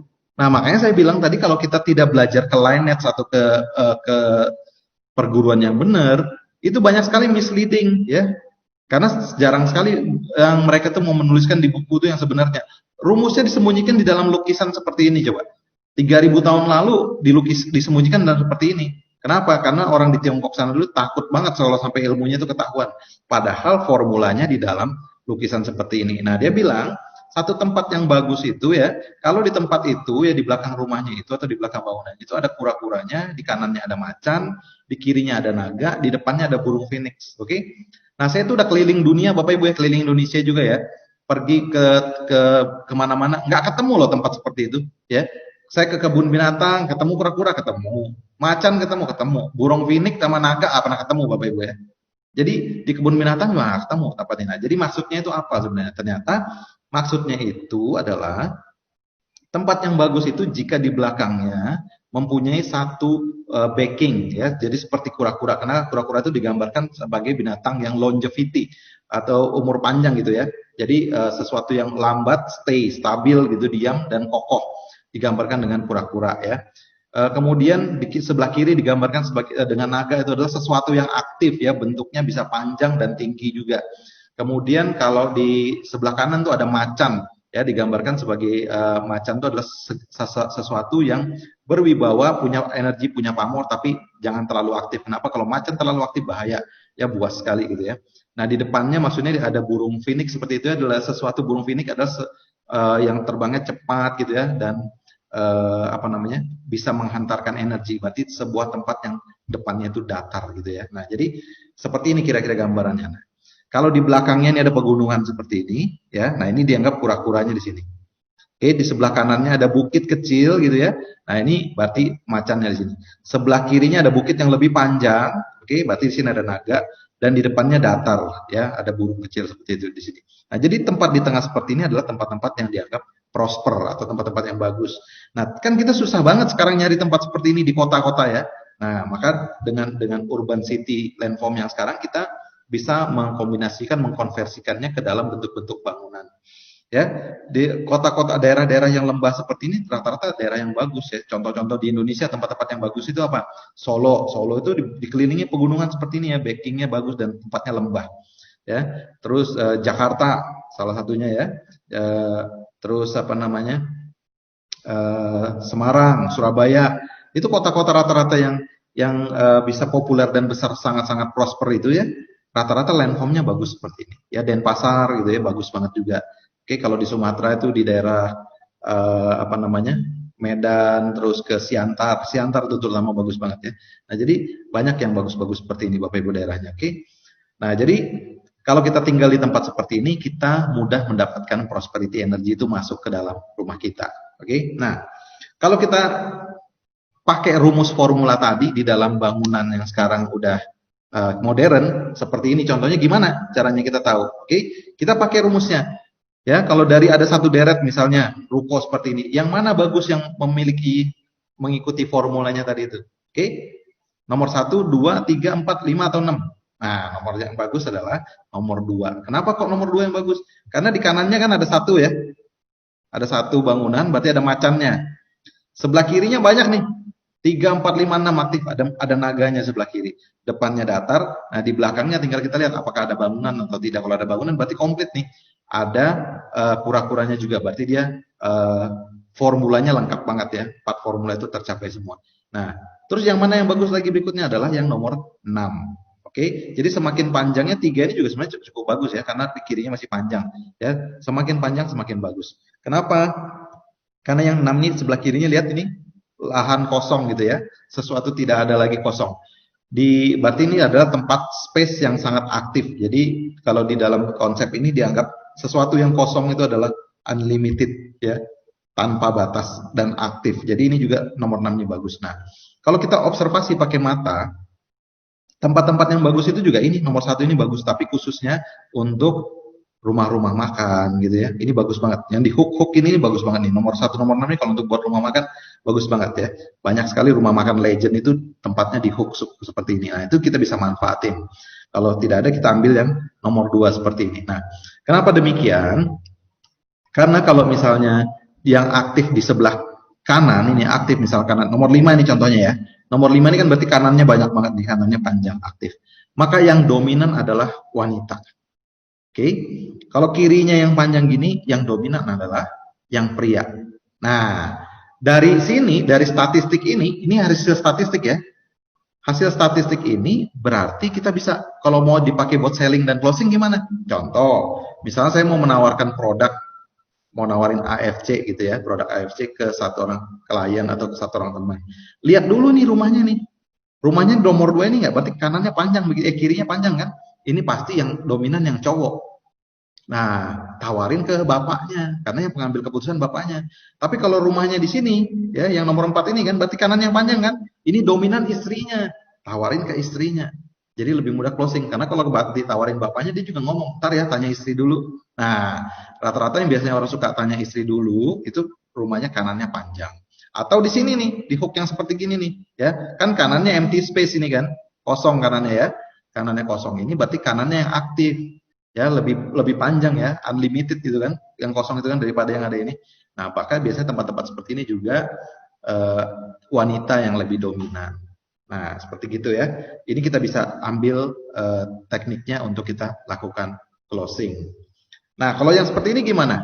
Nah, makanya saya bilang tadi kalau kita tidak belajar ke lineage atau ke perguruan yang benar, itu banyak sekali misleading ya. Karena jarang sekali yang mereka tuh mau menuliskan di buku itu yang sebenarnya. Rumusnya disembunyikan di dalam lukisan seperti ini coba. 3000 tahun lalu disembunyikan dan seperti ini. Kenapa? Karena orang di Tiongkok sana dulu takut banget kalau sampai ilmunya itu ketahuan. Padahal formulanya di dalam lukisan seperti ini. Nah, dia bilang satu tempat yang bagus itu ya, kalau di tempat itu ya di belakang rumahnya itu atau di belakang bangunan itu ada kura-kuranya, di kanannya ada macan, di kirinya ada naga, di depannya ada burung phoenix. Oke? Nah, saya itu udah keliling dunia, Bapak Ibu ya, keliling Indonesia juga ya. Pergi ke kemana-mana, nggak ketemu loh tempat seperti itu ya. Saya ke kebun binatang, ketemu kura-kura, ketemu. Macan ketemu. Burung finik sama naga pernah ketemu Bapak Ibu ya. Jadi di kebun binatang juga nggak ketemu tempatnya. Nah, jadi maksudnya itu apa sebenarnya? Ternyata maksudnya itu adalah tempat yang bagus itu jika di belakangnya mempunyai satu backing ya. Jadi seperti kura-kura, karena kura-kura itu digambarkan sebagai binatang yang longevity atau umur panjang gitu ya. Jadi sesuatu yang lambat, stabil gitu, diam dan kokoh, digambarkan dengan kura-kura ya. Kemudian di sebelah kiri digambarkan sebagai dengan naga, itu adalah sesuatu yang aktif ya, bentuknya bisa panjang dan tinggi juga. Kemudian kalau di sebelah kanan tuh ada macan ya, digambarkan sebagai macan itu adalah sesuatu yang berwibawa, punya energi, punya pamor, tapi jangan terlalu aktif. Kenapa? Kalau macan terlalu aktif bahaya ya, buas sekali gitu ya. Nah, di depannya maksudnya ada burung finik, seperti itu adalah sesuatu, burung finik adalah yang terbangnya cepat gitu ya, dan apa namanya, bisa menghantarkan energi. Berarti sebuah tempat yang depannya itu datar gitu ya. Nah, jadi seperti ini kira-kira gambarannya. Nah, kalau di belakangnya ini ada pegunungan seperti ini ya. Nah, ini dianggap kura-kuranya di sini. Oke, di sebelah kanannya ada bukit kecil gitu ya. Nah, ini berarti macannya di sini. Sebelah kirinya ada bukit yang lebih panjang. Oke, berarti di sini ada naga, dan di depannya datar ya, ada burung kecil seperti itu di sini. Nah, jadi tempat di tengah seperti ini adalah tempat-tempat yang dianggap prosper atau tempat-tempat yang bagus. Nah, kan kita susah banget sekarang nyari tempat seperti ini di kota-kota ya. Nah, maka dengan urban city landform yang sekarang, kita bisa mengkombinasikan, mengkonversikannya ke dalam bentuk-bentuk bangunan. Ya, di kota-kota, daerah-daerah yang lembah seperti ini rata-rata daerah yang bagus ya. Contoh-contoh di Indonesia tempat-tempat yang bagus itu apa? Solo itu dikelilingi pegunungan seperti ini ya, backingnya bagus dan tempatnya lembah. Ya, terus Jakarta salah satunya ya. Terus apa namanya? Semarang, Surabaya, itu kota-kota rata-rata yang bisa populer dan besar, sangat-sangat prosper itu ya. Rata-rata landformnya bagus seperti ini. Ya, Denpasar gitu ya, bagus banget juga. Oke, kalau di Sumatera itu di daerah apa namanya, Medan, terus ke Siantar itu terutama bagus banget ya. Nah, jadi banyak yang bagus-bagus seperti ini Bapak Ibu daerahnya. Oke. Nah, jadi kalau kita tinggal di tempat seperti ini, kita mudah mendapatkan prosperity energy itu masuk ke dalam rumah kita. Oke. Nah, kalau kita pakai rumus formula tadi di dalam bangunan yang sekarang udah modern seperti ini, contohnya gimana caranya kita tahu? Oke, kita pakai rumusnya. Ya, kalau dari ada satu deret misalnya ruko seperti ini, yang mana bagus yang mengikuti formulanya tadi itu? Oke, nomor 1, 2, 3, 4, 5 atau 6. Nah, nomor yang bagus adalah nomor 2. Kenapa kok nomor 2 yang bagus? Karena di kanannya kan ada satu ya. Ada satu bangunan, berarti ada macannya. Sebelah kirinya banyak nih. 3, 4, 5, 6 aktif. Ada naganya sebelah kiri. Depannya datar. Nah, di belakangnya tinggal kita lihat apakah ada bangunan atau tidak. Kalau ada bangunan berarti komplit nih. Ada kura-kuranya juga, berarti dia formulanya lengkap banget ya. 4 formula itu tercapai semua. Nah, terus yang mana yang bagus lagi berikutnya adalah yang nomor 6. Oke, jadi semakin panjangnya 3 ini juga sebenarnya cukup bagus ya, karena kirinya masih panjang ya. Semakin panjang semakin bagus. Kenapa? Karena yang 6 ini sebelah kirinya, lihat ini lahan kosong gitu ya. Sesuatu tidak ada lagi kosong. Berarti ini adalah tempat space yang sangat aktif. Jadi kalau di dalam konsep ini dianggap sesuatu yang kosong itu adalah unlimited ya, tanpa batas dan aktif. Jadi ini juga nomor 6-nya bagus. Nah, kalau kita observasi pakai mata, tempat-tempat yang bagus itu juga ini nomor 1 ini bagus, tapi khususnya untuk rumah-rumah makan gitu ya. Ini bagus banget. Yang di hook ini bagus banget nih. Nomor 1, nomor 6 ini kalau untuk buat rumah makan bagus banget ya. Banyak sekali rumah makan legend itu tempatnya di hook seperti ini. Nah, itu kita bisa manfaatin. Kalau tidak ada, kita ambil yang nomor 2 seperti ini. Nah, kenapa demikian? Karena kalau misalnya yang aktif di sebelah kanan ini aktif, misal kanan nomor 5 ini contohnya ya. Nomor 5 ini kan berarti kanannya banyak banget nih, kanannya panjang aktif. Maka yang dominan adalah wanita. Oke, kalau kirinya yang panjang gini, yang dominan adalah yang pria. Nah, dari sini, dari statistik ini hasil statistik ya. Hasil statistik ini berarti kita bisa, kalau mau dipakai buat selling dan closing gimana? Contoh, misalnya saya mau menawarkan produk, mau nawarin AFC gitu ya, produk AFC ke satu orang klien atau ke satu orang teman. Lihat dulu nih rumahnya nih. Rumahnya nomor 2 ini nggak, berarti kanannya panjang, kirinya panjang kan? Ini pasti yang dominan yang cowok. Nah, tawarin ke bapaknya, karena yang pengambil keputusan bapaknya. Tapi kalau rumahnya di sini, ya, yang nomor 4 ini kan, berarti kanan yang panjang kan? Ini dominan istrinya, tawarin ke istrinya. Jadi lebih mudah closing, karena kalau ditawarin bapaknya, dia juga ngomong, ntar ya, tanya istri dulu. Nah, rata-rata yang biasanya orang suka tanya istri dulu, itu rumahnya kanannya panjang. Atau di sini nih, di hook yang seperti gini nih, ya, kan kanannya empty space ini kan, kosong kanannya ya, kanannya kosong ini berarti kanannya yang aktif, ya lebih lebih panjang ya, unlimited gitu kan, yang kosong itu kan daripada yang ada ini. Nah, apakah biasanya tempat-tempat seperti ini juga eh, wanita yang lebih dominan. Nah, seperti gitu ya. Ini kita bisa ambil tekniknya untuk kita lakukan closing. Nah, kalau yang seperti ini gimana?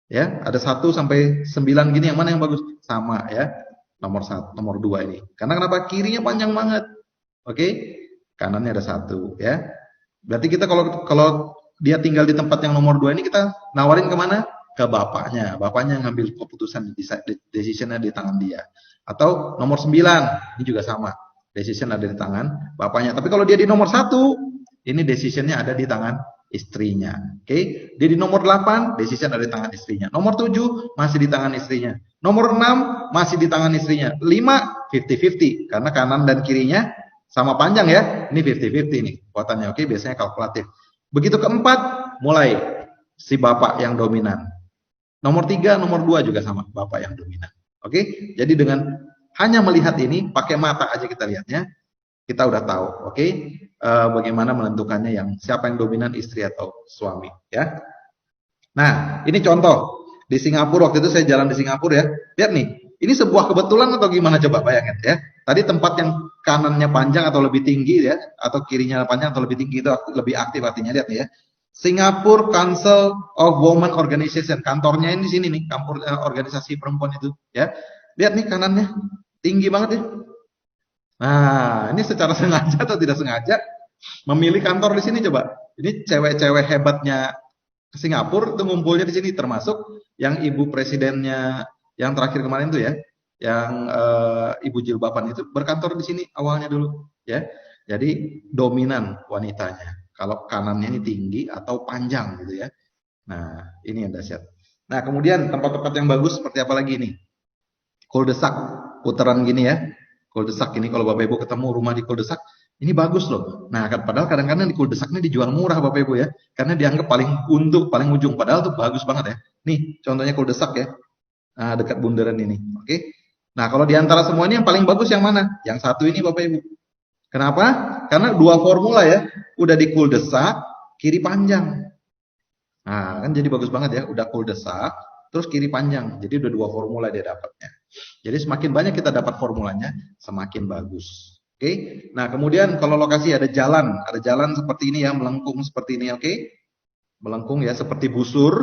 Ya, ada 1 sampai 9 gini, yang mana yang bagus? Sama ya, nomor 1, nomor 2 ini. Karena kenapa? Kirinya panjang banget. Oke, kanannya ada 1 ya. Berarti kita kalau kalau dia tinggal di tempat yang nomor 2 ini, kita nawarin kemana? Ke bapaknya. Bapaknya yang ngambil keputusan, decisionnya di tangan dia. Atau nomor 9, ini juga sama. Decision ada di tangan bapaknya. Tapi kalau dia di nomor 1, ini decisionnya ada di tangan istrinya. Oke, dia di nomor 8, decision ada di tangan istrinya. Nomor 7 masih di tangan istrinya. Nomor 6 masih di tangan istrinya. 5 50-50 karena kanan dan kirinya sama panjang ya. Ini 50-50 nih kekuatannya. Oke, biasanya kalkulatif. Begitu keempat, mulai si bapak yang dominan. Nomor 3, nomor 2 juga sama, bapak yang dominan. Oke, jadi dengan hanya melihat ini, pakai mata aja kita lihatnya, kita udah tahu, oke, bagaimana menentukannya, yang siapa yang dominan, istri atau suami, ya. Nah, ini contoh di Singapura. Waktu itu saya jalan di Singapura ya. Lihat nih, ini sebuah kebetulan atau gimana, coba bayangin ya. Tadi tempat yang kanannya panjang atau lebih tinggi ya, atau kirinya panjang atau lebih tinggi, itu lebih aktif artinya. Lihat nih ya. Singapore Council of Women Organization, kantornya ini di sini nih, organisasi perempuan itu ya. Lihat nih kanannya tinggi banget ya. Nah, ini secara sengaja atau tidak sengaja memilih kantor di sini coba. Ini cewek-cewek hebatnya Singapura itu ngumpulnya di sini, termasuk yang ibu presidennya yang terakhir kemarin tuh ya, yang ibu jilbaban itu berkantor di sini awalnya dulu ya. Jadi dominan wanitanya. Kalau kanannya ini tinggi atau panjang gitu ya. Nah, ini yang dahsyat. Nah, kemudian tempat-tempat yang bagus seperti apa lagi nih? Cul-de-sac, putaran gini ya. Cul-de-sac ini kalau Bapak Ibu ketemu rumah di cul-de-sac, ini bagus loh. Nah, padahal kadang-kadang di cul-de-sac ini dijual murah Bapak Ibu ya. Karena dianggap paling untuk, paling ujung. Padahal tuh bagus banget ya. Nih, contohnya cul-de-sac ya. Nah, dekat bundaran ini. Oke. Nah, kalau di antara semua ini yang paling bagus yang mana? Yang satu ini Bapak Ibu. Kenapa? Karena dua formula ya. Udah di cul-de-sac, kiri panjang. Nah, kan jadi bagus banget ya. Udah cul-de-sac, terus kiri panjang. Jadi udah dua formula dia dapatnya. Jadi semakin banyak kita dapat formulanya, semakin bagus. Oke. Nah, kemudian kalau lokasi ada jalan seperti ini ya, melengkung seperti ini, oke? Melengkung ya, seperti busur,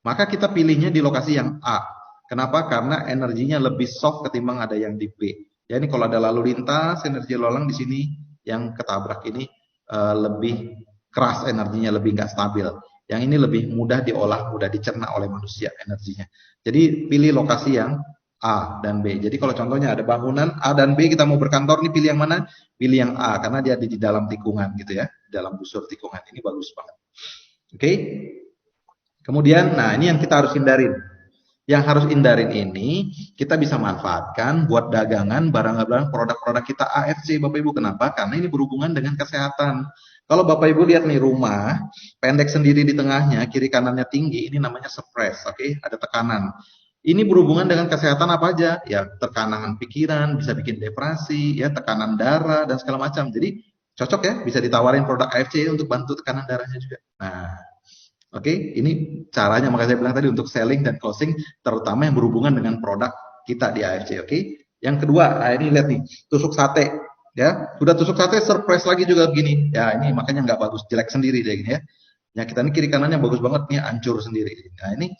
maka kita pilihnya di lokasi yang A. Kenapa? Karena energinya lebih soft ketimbang ada yang di B. Ya, ini kalau ada lalu lintas, energi lalang di sini yang ketabrak ini lebih keras energinya, lebih nggak stabil. Yang ini lebih mudah diolah, mudah dicerna oleh manusia energinya. Jadi pilih lokasi yang A dan B. Jadi kalau contohnya ada bangunan A dan B, kita mau berkantor, nih pilih yang mana? Pilih yang A karena dia di dalam tikungan gitu ya, dalam busur tikungan. Ini bagus banget. Oke. Kemudian, nah ini yang kita harus hindarin. Yang harus hindarin ini kita bisa manfaatkan buat dagangan barang-barang produk-produk kita AFC Bapak Ibu. Kenapa? Karena ini berhubungan dengan kesehatan. Kalau Bapak Ibu lihat nih rumah, pendek sendiri di tengahnya, kiri kanannya tinggi, ini namanya suppress, oke? Ada tekanan. Ini berhubungan dengan kesehatan apa aja? Ya, tekanan pikiran, bisa bikin depresi, ya, tekanan darah dan segala macam. Jadi cocok ya, bisa ditawarin produk AFC untuk bantu tekanan darahnya juga. Nah, oke, ini caranya, makanya saya bilang tadi untuk selling dan closing, terutama yang berhubungan dengan produk kita di AFC, oke? Yang kedua, nah ini lihat nih, tusuk sate, ya, sudah tusuk sate, surprise lagi juga begini, ya ini makanya nggak bagus, jelek sendiri deh gini ya. Nah kita ini kiri kanannya bagus banget nih, hancur sendiri. Nah ini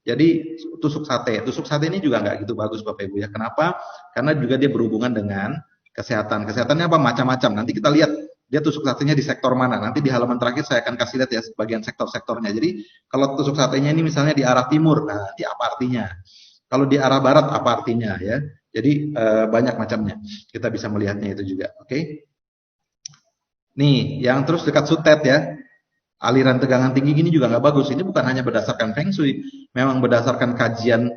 jadi tusuk sate ini juga nggak gitu bagus Bapak Ibu ya. Kenapa? Karena juga dia berhubungan dengan kesehatan. Kesehatannya apa? Macam-macam. Nanti kita lihat dia tusuk satenya di sektor mana. Nanti di halaman terakhir saya akan kasih lihat ya bagian sektor-sektornya. Jadi kalau tusuk satenya ini misalnya di arah timur, nah di apa artinya? Kalau di arah barat apa artinya ya? Jadi banyak macamnya. Kita bisa melihatnya itu juga. Oke. Nih, yang terus dekat sutet ya. aliran tegangan tinggi gini juga nggak bagus. Ini bukan hanya berdasarkan Feng Shui, memang berdasarkan kajian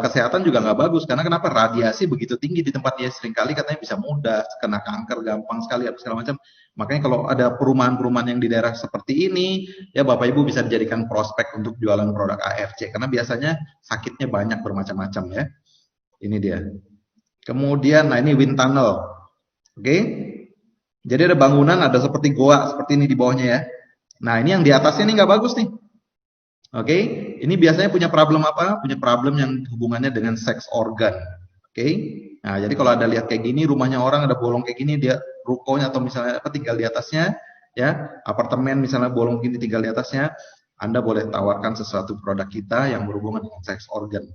kesehatan juga nggak bagus. Karena kenapa? Radiasi begitu tinggi di tempat dia, seringkali katanya bisa mudah kena kanker, gampang sekali, apa segala macam. Makanya kalau ada perumahan-perumahan yang di daerah seperti ini, ya Bapak Ibu bisa dijadikan prospek untuk jualan produk ARC. Karena biasanya sakitnya banyak bermacam-macam ya. Ini dia. Kemudian, nah ini wind tunnel. Oke. Jadi ada bangunan, ada seperti goa, seperti ini di bawahnya ya. Nah ini yang di atasnya ini nggak bagus nih. Oke, ini biasanya punya problem apa? Punya problem yang hubungannya dengan seks organ. Oke, nah jadi kalau ada lihat kayak gini, rumahnya orang ada bolong kayak gini, dia rukonya atau misalnya apa tinggal di atasnya, ya apartemen misalnya bolong gini tinggal di atasnya, Anda boleh tawarkan sesuatu produk kita yang berhubungan dengan seks organ.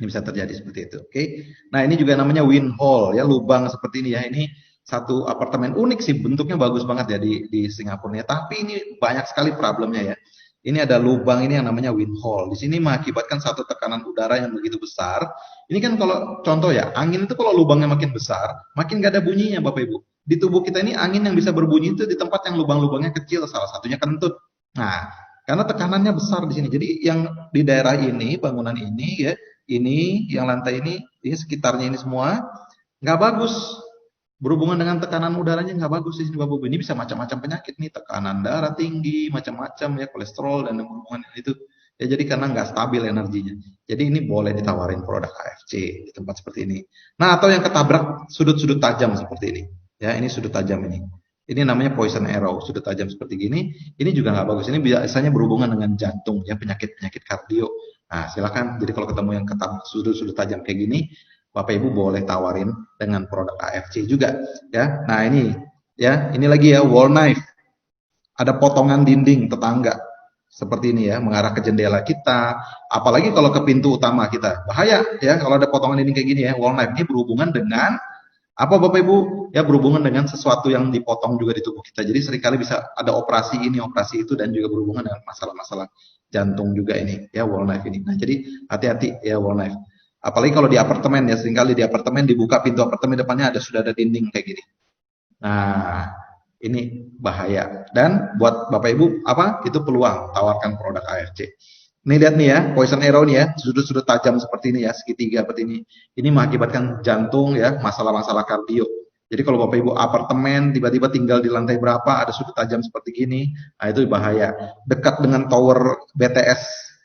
Ini bisa terjadi seperti itu. Oke, nah ini juga namanya wind hole ya, lubang seperti ini ya. Ini satu apartemen unik sih, bentuknya bagus banget ya di Singapura ya. Tapi ini banyak sekali problemnya ya. Ini ada lubang ini yang namanya wind hole. Di sini mengakibatkan satu tekanan udara yang begitu besar. Ini kan kalau contoh ya, angin itu kalau lubangnya makin besar, makin gak ada bunyinya Bapak Ibu. Di tubuh kita ini angin yang bisa berbunyi itu di tempat yang lubang-lubangnya kecil, salah satunya kentut. Nah, karena tekanannya besar di sini. Jadi yang di daerah ini, bangunan ini ya, ini yang lantai ini sekitarnya ini semua nggak bagus. Berhubungan dengan tekanan udaranya nggak bagus di sini Bapak Ibu. Ini bisa macam-macam penyakit nih, tekanan darah tinggi, macam-macam ya, kolesterol dan yang berhubungan dengan itu. Ya jadi karena nggak stabil energinya. Jadi ini boleh ditawarin produk AFC di tempat seperti ini. Nah, atau yang ketabrak sudut-sudut tajam seperti ini. Ya, ini sudut tajam ini. Ini namanya poison arrow, sudut tajam seperti gini. Ini juga nggak bagus. Ini biasanya berhubungan dengan jantung, ya penyakit-penyakit kardio. Nah, silakan. Jadi kalau ketemu yang ketabrak sudut-sudut tajam kayak gini, Bapak Ibu boleh tawarin dengan produk AFC juga ya. Nah, ini ya, ini lagi ya wall knife. Ada potongan dinding tetangga seperti ini ya, mengarah ke jendela kita, apalagi kalau ke pintu utama kita. Bahaya ya kalau ada potongan dinding kayak gini ya. Wall knife ini berhubungan dengan apa Bapak Ibu? Ya berhubungan dengan sesuatu yang dipotong juga di tubuh kita. Jadi seringkali bisa ada operasi ini, operasi itu dan juga berhubungan dengan masalah-masalah jantung juga ini ya wall knife ini. Nah, jadi hati-hati ya wall knife. Apalagi kalau di apartemen ya, seringkali di apartemen dibuka pintu apartemen depannya sudah ada dinding kayak gini. Nah, ini bahaya. Dan buat Bapak Ibu apa? Itu peluang tawarkan produk AFC. Ini lihat nih ya, poison arrow nih ya, sudut-sudut tajam seperti ini ya, segitiga seperti ini. Ini mengakibatkan jantung ya, masalah-masalah kardio. Jadi kalau Bapak Ibu apartemen tiba-tiba tinggal di lantai berapa ada sudut tajam seperti gini, nah itu bahaya. Dekat dengan tower BTS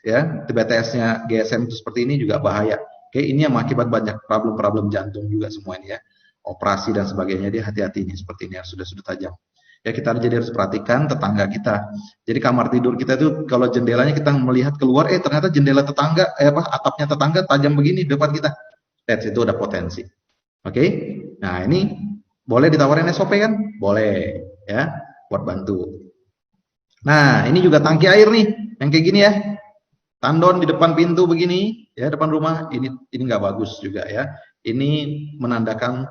ya, BTS-nya GSM itu seperti ini juga bahaya. Oke, ini yang mengakibat banyak problem-problem jantung juga semua ini ya. Operasi dan sebagainya, dia hati-hati ini seperti ini ya, sudut-sudut tajam. Ya kita jadi harus perhatikan tetangga kita. Jadi kamar tidur kita itu kalau jendelanya kita melihat keluar, ternyata jendela tetangga, atapnya tetangga tajam begini depan kita. That's itu udah potensi. Oke, nah ini boleh ditawarin SOP kan? Boleh ya, buat bantu. Nah ini juga tangki air nih, yang kayak gini ya. Tandon di depan pintu begini, ya depan rumah, ini nggak bagus juga ya. Ini menandakan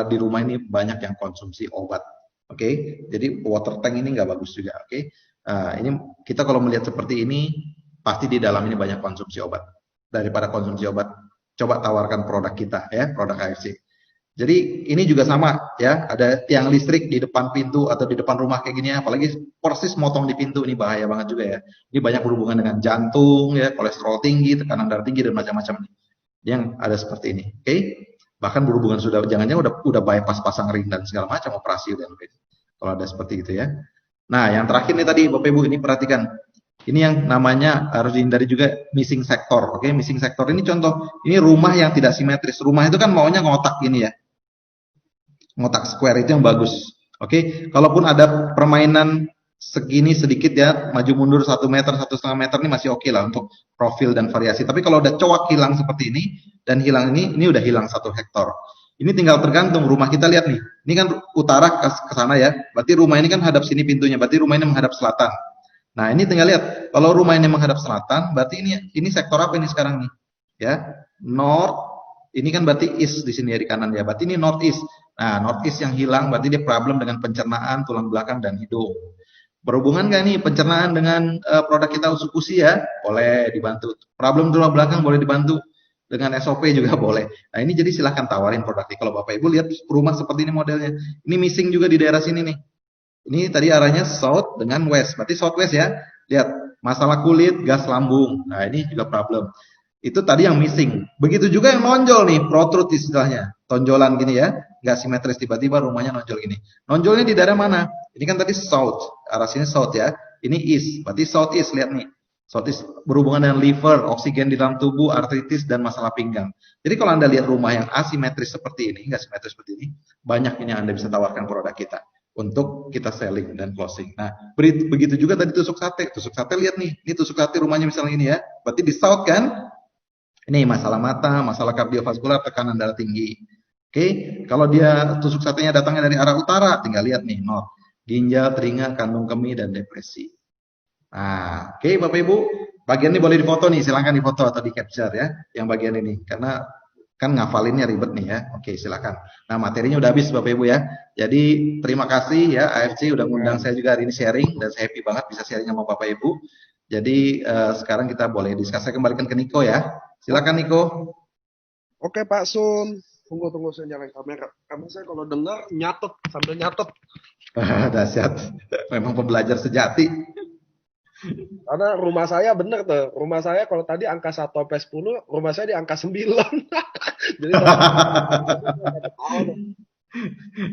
di rumah ini banyak yang konsumsi obat. Oke, jadi water tank ini nggak bagus juga. Oke, ini kita kalau melihat seperti ini, pasti di dalam ini banyak konsumsi obat. Daripada konsumsi obat, coba tawarkan produk kita ya, produk AFC. Jadi ini juga sama ya, ada tiang listrik di depan pintu atau di depan rumah kayak gini, apalagi persis motong di pintu, ini bahaya banget juga ya. Ini banyak berhubungan dengan jantung ya, kolesterol tinggi, tekanan darah tinggi dan macam-macam yang ada seperti ini. Oke, bahkan berhubungan sudah jangannya udah bypass pasang ring dan segala macam operasi dan kalau ada seperti itu ya. Nah, yang terakhir nih tadi Bapak Ibu ini perhatikan. Ini yang namanya harus dihindari juga missing sector. Oke, missing sector ini contoh, ini rumah yang tidak simetris. Rumah itu kan maunya ngotak gini ya. Ngotak square itu yang bagus. Oke, kalaupun ada permainan segini sedikit ya, maju mundur 1 meter, 1,5 meter ini masih oke lah untuk profil dan variasi. Tapi kalau udah cowok hilang seperti ini dan hilang ini udah hilang 1 hektar. Ini tinggal tergantung rumah kita lihat nih. Ini kan utara ke sana ya. Berarti rumah ini kan hadap sini pintunya. Berarti rumah ini menghadap selatan. Nah, ini tinggal lihat. Kalau rumah ini menghadap selatan, berarti ini sektor apa ini sekarang nih? Ya, north. Ini kan berarti east di sini ya di kanan ya. Berarti ini north east. Nah, north east yang hilang berarti dia problem dengan pencernaan, tulang belakang dan hidung. Berhubungan nggak nih pencernaan dengan produk kita usus ya? Boleh dibantu. Problem tulang belakang boleh dibantu. Dengan SOP juga boleh. Nah ini jadi silahkan tawarin produk ini. Kalau Bapak Ibu lihat rumah seperti ini modelnya. Ini missing juga di daerah sini nih. Ini tadi arahnya south dengan west, berarti southwest ya. Lihat, masalah kulit, gas lambung. Nah, ini juga problem. Itu tadi yang missing. Begitu juga yang nonjol nih, protrude istilahnya. Tonjolan gini ya, nggak simetris, tiba-tiba rumahnya nonjol gini. Nonjolnya di daerah mana? Ini kan tadi south, arah sini south ya. Ini east, berarti southeast, lihat nih. Southeast berhubungan dengan liver, oksigen di dalam tubuh, artritis, dan masalah pinggang. Jadi kalau Anda lihat rumah yang asimetris seperti ini, nggak simetris seperti ini, banyak ini yang Anda bisa tawarkan produk kita untuk kita selling dan closing. Nah, begitu juga tadi tusuk sate. Tusuk sate lihat nih, ini tusuk sate rumahnya misalnya ini ya. Berarti di south kan? Ini masalah mata, masalah kardiovaskular, tekanan darah tinggi. Oke, kalau dia tusuk satenya datangnya dari arah utara, tinggal lihat nih, no. Ginjal, telinga, kandung kemih, dan depresi. Nah, oke Bapak Ibu, bagian ini boleh difoto nih, silahkan difoto atau di capture ya, yang bagian ini, karena kan ngafalinnya ribet nih ya. Oke, silakan. Nah, materinya udah habis Bapak Ibu ya. Jadi terima kasih ya AFC udah ngundang saya juga hari ini sharing dan saya happy banget bisa sharing sama Bapak Ibu. Jadi sekarang kita boleh diskusi, saya kembalikan ke Niko ya. Silakan Niko. Oke Pak Sun, tunggu saya nyalain kamera. Karena saya kalau dengar nyatet sambil nyatet. Dahsyat. Memang pembelajar sejati. Karena rumah saya bener tuh. Rumah saya kalau tadi angka 1 sampai 10, rumah saya di angka 9. Jadi saya ketawa tuh.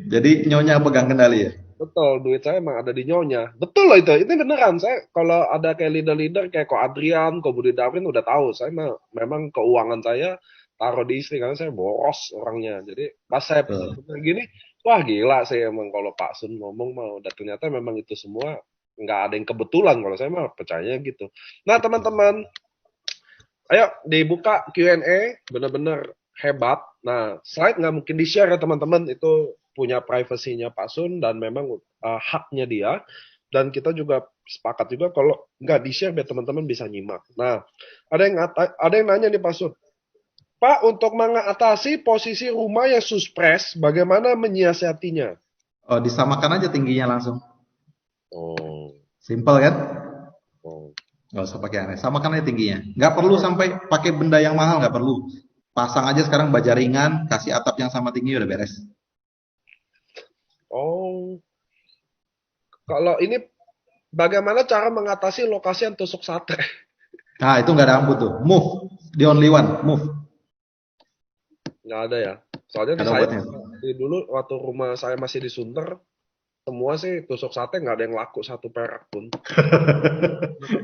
Jadi nyonya pegang kendali ya. Betul, duit saya emang ada di nyonya. Betul loh itu. Ini beneran. Saya kalau ada kayak leader-leader kayak Ko Adrian, Ko Budi Darwin udah tahu. Saya memang keuangan saya taruh di istri karena saya boros orangnya. Jadi pas saya Betul. bener gini, wah gila sih emang kalau Pak Sun ngomong mah udah ternyata memang itu semua nggak ada yang kebetulan kalau saya mah percaya gitu. Nah teman-teman, ayo dibuka Q&A, bener-bener hebat. Nah, slide nggak mungkin di-share ya teman-teman, itu punya privasinya Pak Sun dan memang haknya dia. Dan kita juga sepakat juga kalau nggak di-share biar teman-teman bisa nyimak. Nah, ada yang nanya nih Pak Sun. Pak, untuk mengatasi posisi rumah yang suspres, bagaimana menyiasatinya? Oh, disamakan aja tingginya langsung. Oh, Simple kan? oh. Nggak usah pakai aneh. Samakan aja tingginya. Nggak perlu sampai pakai benda yang mahal, nggak perlu. Pasang aja sekarang baja ringan, kasih atap yang sama tinggi udah beres. Oh, kalau ini bagaimana cara mengatasi lokasi yang tusuk sate? Nah, itu nggak ada ampun tuh. Move. The only one. Move. Nggak ada ya. Soalnya Nggak di ada saya obatnya. di dulu waktu rumah saya masih di Sunter, semua sih tusuk sate nggak ada yang laku 1 perak pun.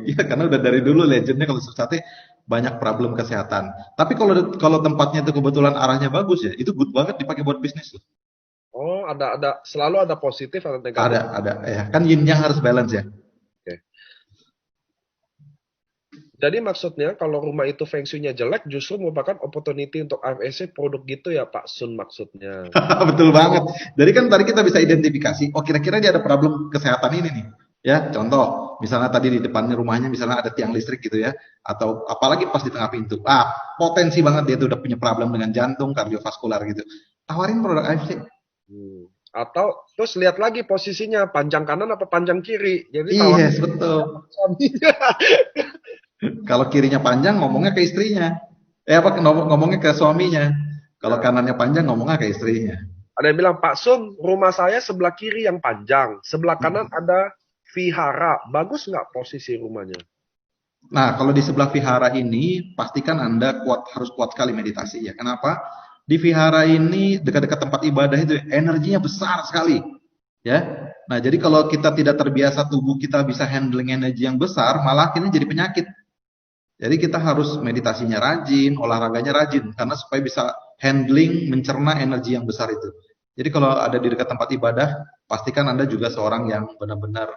Iya, karena udah dari dulu legendnya kalau sate banyak problem kesehatan. Tapi kalau kalau tempatnya itu kebetulan arahnya bagus ya, itu good banget dipakai buat bisnis tuh. Oh, ada selalu ada positif atau negatif. Ada. Ya, kan yin yang harus balance ya. Oke. Jadi maksudnya kalau rumah itu feng shui-nya jelek justru merupakan opportunity untuk AFSC produk gitu ya Pak Sun maksudnya. Betul banget. Jadi kan tadi kita bisa identifikasi, oh kira-kira dia ada problem kesehatan ini nih. Ya, contoh, misalnya tadi di depannya rumahnya misalnya ada tiang listrik gitu ya, atau apalagi pas di tengah pintu. Potensi banget dia tuh udah punya problem dengan jantung, kardiovaskular gitu. Tawarin produk AFC. Hmm. Atau terus lihat lagi posisinya panjang kanan apa panjang kiri. Jadi tawar Yes, betul. suaminya. Kalau kirinya panjang ngomongnya ke istrinya. Apa ngomongnya ke suaminya. Kalau Ya. kanannya panjang ngomongnya ke istrinya. Ada yang bilang, Pak Sun, rumah saya sebelah kiri yang panjang, sebelah kanan ada vihara. Bagus nggak posisi rumahnya? Nah, kalau di sebelah vihara ini, pastikan Anda harus kuat sekali meditasi ya. Kenapa? Di vihara ini dekat-dekat tempat ibadah itu energinya besar sekali, ya. Nah, jadi kalau kita tidak terbiasa tubuh kita bisa handling energi yang besar, malah akhirnya jadi penyakit. Jadi kita harus meditasinya rajin, olahraganya rajin, karena supaya bisa handling, mencerna energi yang besar itu. Jadi kalau ada di dekat tempat ibadah, pastikan Anda juga seorang yang benar-benar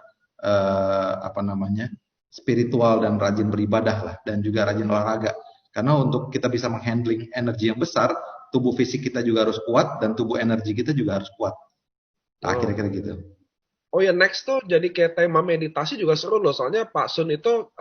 apa namanya spiritual dan rajin beribadah lah, dan juga rajin olahraga. Karena untuk kita bisa menghandling energi yang besar, tubuh fisik kita juga harus kuat dan tubuh energi kita juga harus kuat. Nah, Oh. kira-kira gitu. Oh ya, next tuh jadi kayak tema meditasi juga seru loh. Soalnya Pak Sun itu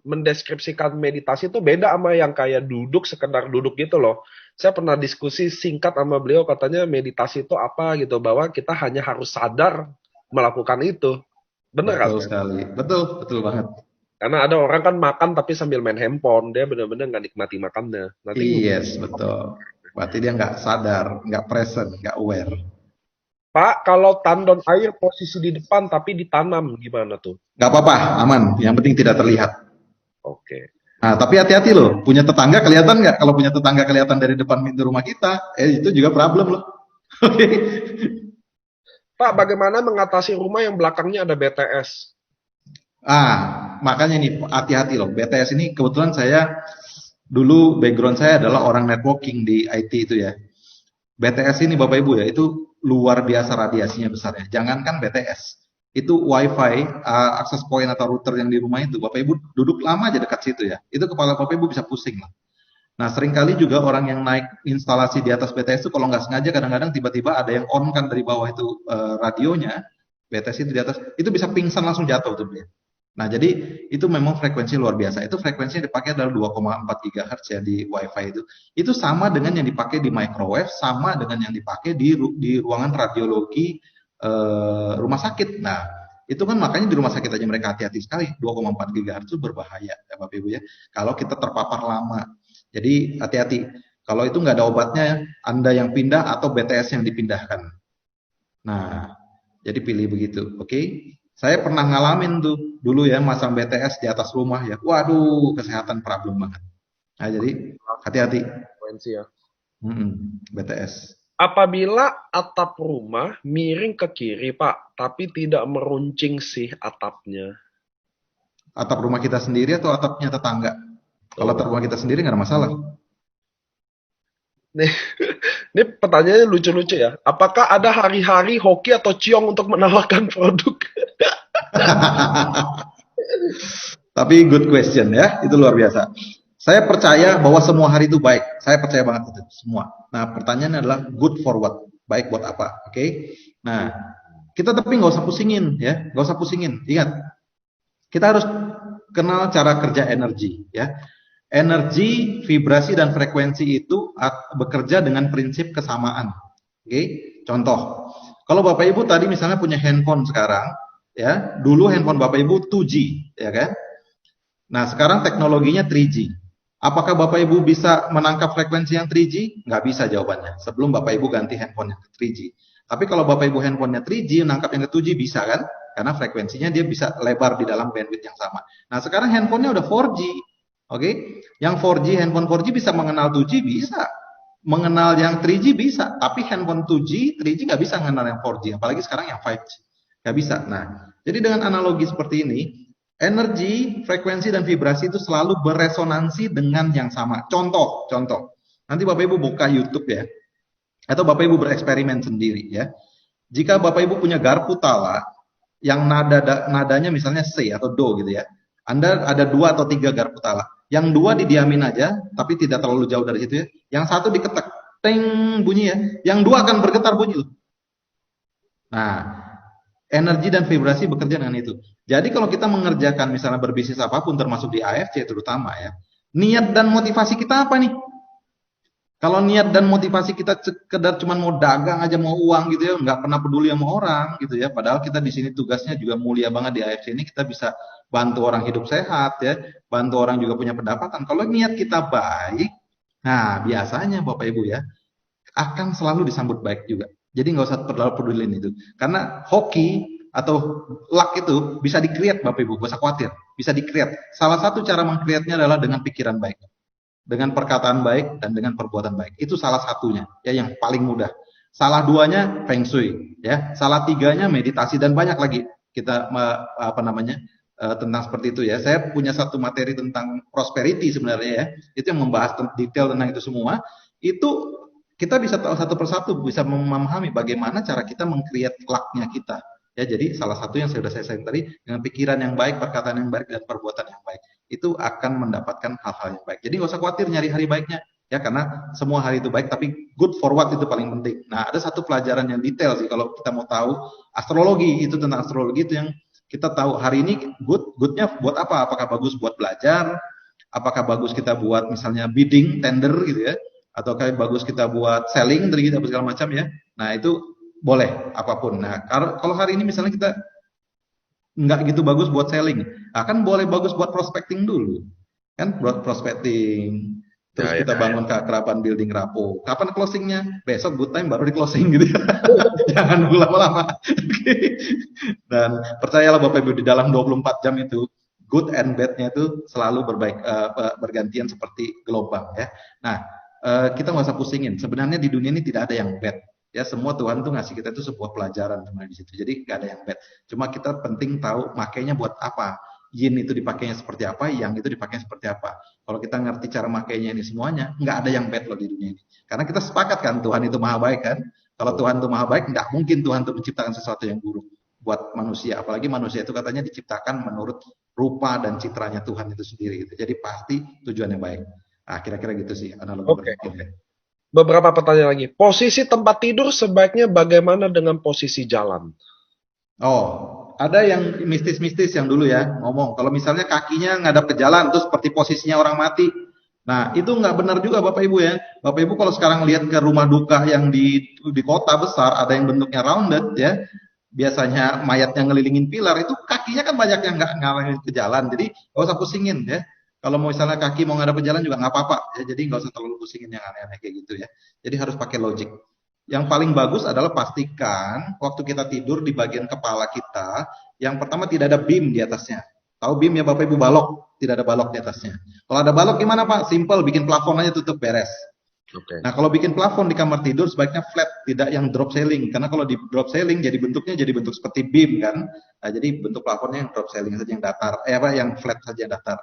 mendeskripsikan meditasi itu beda sama yang kayak duduk, sekedar duduk gitu loh. Saya pernah diskusi singkat sama beliau, katanya meditasi itu apa gitu, bahwa kita hanya harus sadar melakukan itu. Bener Betul kan? sekali. Betul, betul banget. Karena ada orang kan makan tapi sambil main handphone, dia bener-bener nggak nikmati makannya. Nanti Yes, betul. Berarti dia nggak sadar, nggak present, nggak aware. Pak, kalau tandon air posisi di depan tapi ditanam gimana tuh? Nggak apa-apa, aman. Yang penting tidak terlihat. Oke. Nah, tapi hati-hati loh. Punya tetangga kelihatan nggak? Kalau punya tetangga kelihatan dari depan pintu rumah kita, itu juga problem loh. Oke. Pak, bagaimana mengatasi rumah yang belakangnya ada BTS? Makanya nih hati-hati loh. BTS ini kebetulan saya dulu background saya adalah orang networking di IT itu ya. BTS ini Bapak Ibu ya, itu luar biasa radiasinya besar ya. Jangankan BTS, itu WiFi, akses point atau router yang di rumah itu, Bapak Ibu duduk lama aja dekat situ ya. Itu kepala Bapak Ibu bisa pusing lah. Nah, seringkali juga orang yang naik instalasi di atas BTS itu kalau nggak sengaja kadang-kadang tiba-tiba ada yang on kan dari bawah itu radionya, BTS itu di atas, itu bisa pingsan langsung jatuh tuh dia. Nah, jadi itu memang frekuensi luar biasa. Itu frekuensinya dipakai adalah 2,4 GHz ya di WiFi itu. Itu sama dengan yang dipakai di microwave, sama dengan yang dipakai di ruangan radiologi rumah sakit. Nah, itu kan makanya di rumah sakit aja mereka hati-hati sekali. 2,4 GHz itu berbahaya ya Bapak Ibu ya. Kalau kita terpapar lama. Jadi hati-hati. Kalau itu nggak ada obatnya, Anda yang pindah atau BTS yang dipindahkan. Nah, jadi pilih begitu, oke? Saya pernah ngalamin tuh dulu ya masang BTS di atas rumah ya. Waduh, kesehatan problem banget. Nah, jadi hati-hati. Frekuensi ya. BTS. Apabila atap rumah miring ke kiri, Pak, tapi tidak meruncing sih atapnya. Atap rumah kita sendiri atau atapnya tetangga? Kalau atap Tuh. rumah kita sendiri nggak ada masalah. Nih, ini pertanyaannya lucu-lucu ya. Apakah ada hari-hari hoki atau ciong untuk menawarkan produk? Tapi good question ya, itu luar biasa. Saya percaya bahwa semua hari itu baik. Saya percaya banget itu semua. Nah, pertanyaannya adalah good for what? Baik buat apa? Oke. Nah, kita tapi nggak usah pusingin ya, nggak usah pusingin. Ingat, kita harus kenal cara kerja energi ya. Energi, vibrasi dan frekuensi itu bekerja dengan prinsip kesamaan. Oke, contoh. Kalau Bapak Ibu tadi misalnya punya handphone sekarang, ya, dulu handphone Bapak Ibu 2G, ya kan? Nah, sekarang teknologinya 3G. Apakah Bapak Ibu bisa menangkap frekuensi yang 3G? Nggak bisa jawabannya. Sebelum Bapak Ibu ganti handphone yang 3G. Tapi kalau Bapak Ibu handphonenya 3G, menangkap yang ke 2G bisa kan? Karena frekuensinya dia bisa lebar di dalam bandwidth yang sama. Nah, sekarang handphonenya udah 4G. Oke, yang 4G, handphone 4G bisa mengenal 2G, bisa. Mengenal yang 3G bisa. Tapi handphone 2G, 3G nggak bisa mengenal yang 4G. Apalagi sekarang yang 5G. Nggak bisa. Nah, jadi dengan analogi seperti ini, energi, frekuensi, dan vibrasi itu selalu beresonansi dengan yang sama. Contoh. Nanti Bapak Ibu buka YouTube ya. Atau Bapak Ibu bereksperimen sendiri ya. Jika Bapak Ibu punya garpu tala, yang nadanya misalnya C atau Do gitu ya. Anda ada 2 atau 3 garpu tala. Yang 2 didiamin aja, tapi tidak terlalu jauh dari situ ya. Yang 1 diketek, teng bunyi ya. Yang 2 akan bergetar bunyi loh. Nah, energi dan vibrasi bekerja dengan itu. Jadi kalau kita mengerjakan misalnya berbisnis apapun termasuk di AFC terutama ya, niat dan motivasi kita apa nih? Kalau niat dan motivasi kita sekedar cuma mau dagang aja, mau uang gitu ya, nggak pernah peduli sama orang gitu ya. Padahal kita di sini tugasnya juga mulia banget di AFC ini, kita bisa bantu orang hidup sehat ya, bantu orang juga punya pendapatan. Kalau niat kita baik, nah biasanya Bapak Ibu ya, akan selalu disambut baik juga. Jadi nggak usah terlalu pedulin itu. Karena hoki atau luck itu bisa di-create Bapak Ibu, nggak usah khawatir. Bisa di-create. Salah satu cara meng-create-nya adalah dengan pikiran baik. Dengan perkataan baik dan dengan perbuatan baik. Itu salah satunya, ya yang paling mudah. Salah duanya feng shui, ya. Salah tiganya meditasi dan banyak lagi kita tentang seperti itu ya. Saya punya satu materi tentang prosperity sebenarnya ya. Itu yang membahas detail tentang itu semua. Itu kita bisa tahu satu persatu, bisa memahami bagaimana cara kita meng-create luck-nya kita. Ya, jadi salah satu yang sudah saya sayang tadi, dengan pikiran yang baik, perkataan yang baik, dan perbuatan yang baik, itu akan mendapatkan hal-hal yang baik. Jadi nggak usah khawatir nyari hari baiknya, ya karena semua hari itu baik, tapi good for what itu paling penting. Nah, ada satu pelajaran yang detail sih kalau kita mau tahu astrologi, itu tentang astrologi itu yang kita tahu hari ini goodnya buat apa? Apakah bagus buat belajar? Apakah bagus kita buat misalnya bidding, tender gitu ya? Atau kayak bagus kita buat selling dari kita segala macam ya. Nah, itu boleh apapun. Nah, kalau hari ini misalnya kita nggak gitu bagus buat selling, nah, kan boleh bagus buat prospecting dulu, kan buat prospecting. Terus Ya, ya. kita bangun keakraban building rapport. Kapan closingnya? Besok good time baru di closing gitu ya. Jangan nunggu lama-lama. Oke. Dan percayalah Bapak Ibu di dalam 24 jam itu good and bad-nya itu selalu bergantian seperti gelombang ya. Nah, kita nggak usah pusingin. Sebenarnya di dunia ini tidak ada yang bad. Ya, semua Tuhan tuh ngasih kita itu sebuah pelajaran sebenarnya di situ. Jadi nggak ada yang bad. Cuma kita penting tahu makainya buat apa. Yin itu dipakainya seperti apa, yang itu dipakainya seperti apa. Kalau kita ngerti cara makainya ini semuanya, nggak ada yang bad loh di dunia ini. Karena kita sepakat kan Tuhan itu maha baik kan. Kalau Tuhan itu maha baik, nggak mungkin Tuhan itu menciptakan sesuatu yang buruk buat manusia. Apalagi manusia itu katanya diciptakan menurut rupa dan citranya Tuhan itu sendiri. Gitu. Jadi pasti tujuannya baik. Nah, kira-kira gitu sih analogi Oke. berpikirnya. Beberapa pertanyaan lagi. Posisi tempat tidur sebaiknya bagaimana dengan posisi jalan? Oh, ada yang mistis-mistis yang dulu ya ngomong. Kalau misalnya kakinya ngadap ke jalan, terus seperti posisinya orang mati. Nah, itu nggak benar juga Bapak Ibu ya. Bapak Ibu kalau sekarang lihat ke rumah duka yang di kota besar, ada yang bentuknya rounded ya. Biasanya mayatnya ngelilingin pilar, itu kakinya kan banyak yang nggak ngalangin ke jalan. Jadi nggak usah pusingin ya. Kalau mau misalnya kaki mau ngadap ke jalan juga nggak apa-apa ya. Jadi nggak usah terlalu pusingin yang aneh-aneh kayak gitu ya. Jadi harus pakai logik. Yang paling bagus adalah pastikan waktu kita tidur di bagian kepala kita, yang pertama tidak ada beam di atasnya. Tahu beam ya Bapak Ibu, balok, tidak ada balok di atasnya. Kalau ada balok gimana Pak? Simple, bikin plafon aja tutup beres. Oke. Nah, kalau bikin plafon di kamar tidur sebaiknya flat, tidak yang drop ceiling. Karena kalau di drop ceiling jadi bentuknya jadi bentuk seperti beam kan. Nah, jadi bentuk plafonnya yang drop ceiling saja yang datar, yang flat saja yang datar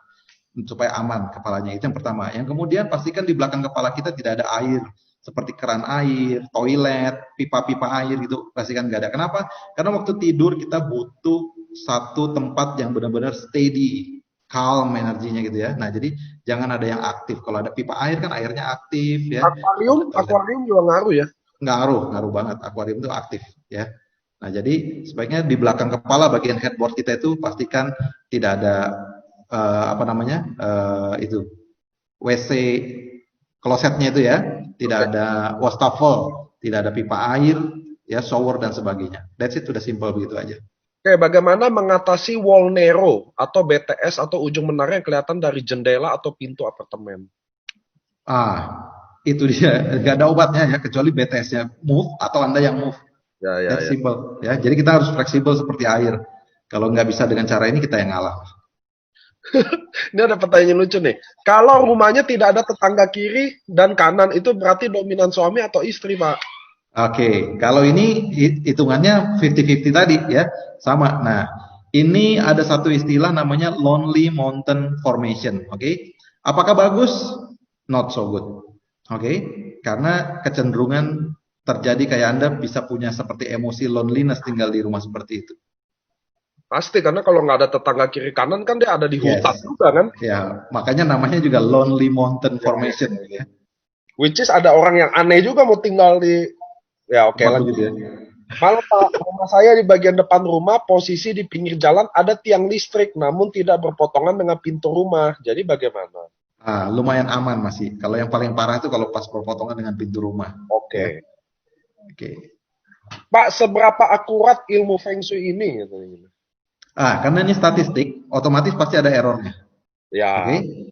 supaya aman kepalanya. Itu yang pertama. Yang kemudian pastikan di belakang kepala kita tidak ada air seperti keran air, toilet, pipa-pipa air gitu, pastikan nggak ada. Kenapa? Karena waktu tidur kita butuh satu tempat yang benar-benar steady, calm energinya gitu ya. Nah, jadi jangan ada yang aktif. Kalau ada pipa air kan airnya aktif ya. Akuarium, Ada toilet. akuarium juga ngaruh ya. Ngaruh, ngaruh banget. Akuarium itu aktif ya. Nah, jadi sebaiknya di belakang kepala bagian headboard kita itu pastikan tidak ada apa namanya itu WC klosetnya itu ya, tidak ada wastafel, tidak ada pipa air, ya shower dan sebagainya. That's it, udah simple begitu aja. Oke, bagaimana mengatasi wall narrow atau BTS atau ujung menara yang kelihatan dari jendela atau pintu apartemen? Itu dia, nggak ada obatnya ya, kecuali BTS-nya move atau Anda yang move. Ya, ya, That's ya. simple ya. Jadi kita harus fleksibel seperti air. Kalau nggak bisa dengan cara ini kita yang ngalah. Ini ada pertanyaan lucu nih. Kalau rumahnya tidak ada tetangga kiri dan kanan, itu berarti dominan suami atau istri, Pak? Oke, kalau ini hitungannya 50-50 tadi ya, sama. Nah, ini ada satu istilah namanya lonely mountain formation, oke? Apakah bagus? Not so good. Oke, karena kecenderungan terjadi kayak Anda bisa punya seperti emosi loneliness tinggal di rumah seperti itu. Pasti, karena kalau nggak ada tetangga kiri kanan kan dia ada di Yes. hutan juga kan? Ya, makanya namanya juga lonely mountain formation gitu ya. Which is ada orang yang aneh juga mau tinggal di... Ya oke, lanjut ya. Malam Pak, rumah saya di bagian depan rumah, posisi di pinggir jalan ada tiang listrik, namun tidak berpotongan dengan pintu rumah. Jadi bagaimana? Lumayan aman masih. Kalau yang paling parah itu kalau pas berpotongan dengan pintu rumah. Oke. Oke. Pak, seberapa akurat ilmu Feng Shui ini? Karena ini statistik, otomatis pasti ada errornya. Ya. Oke?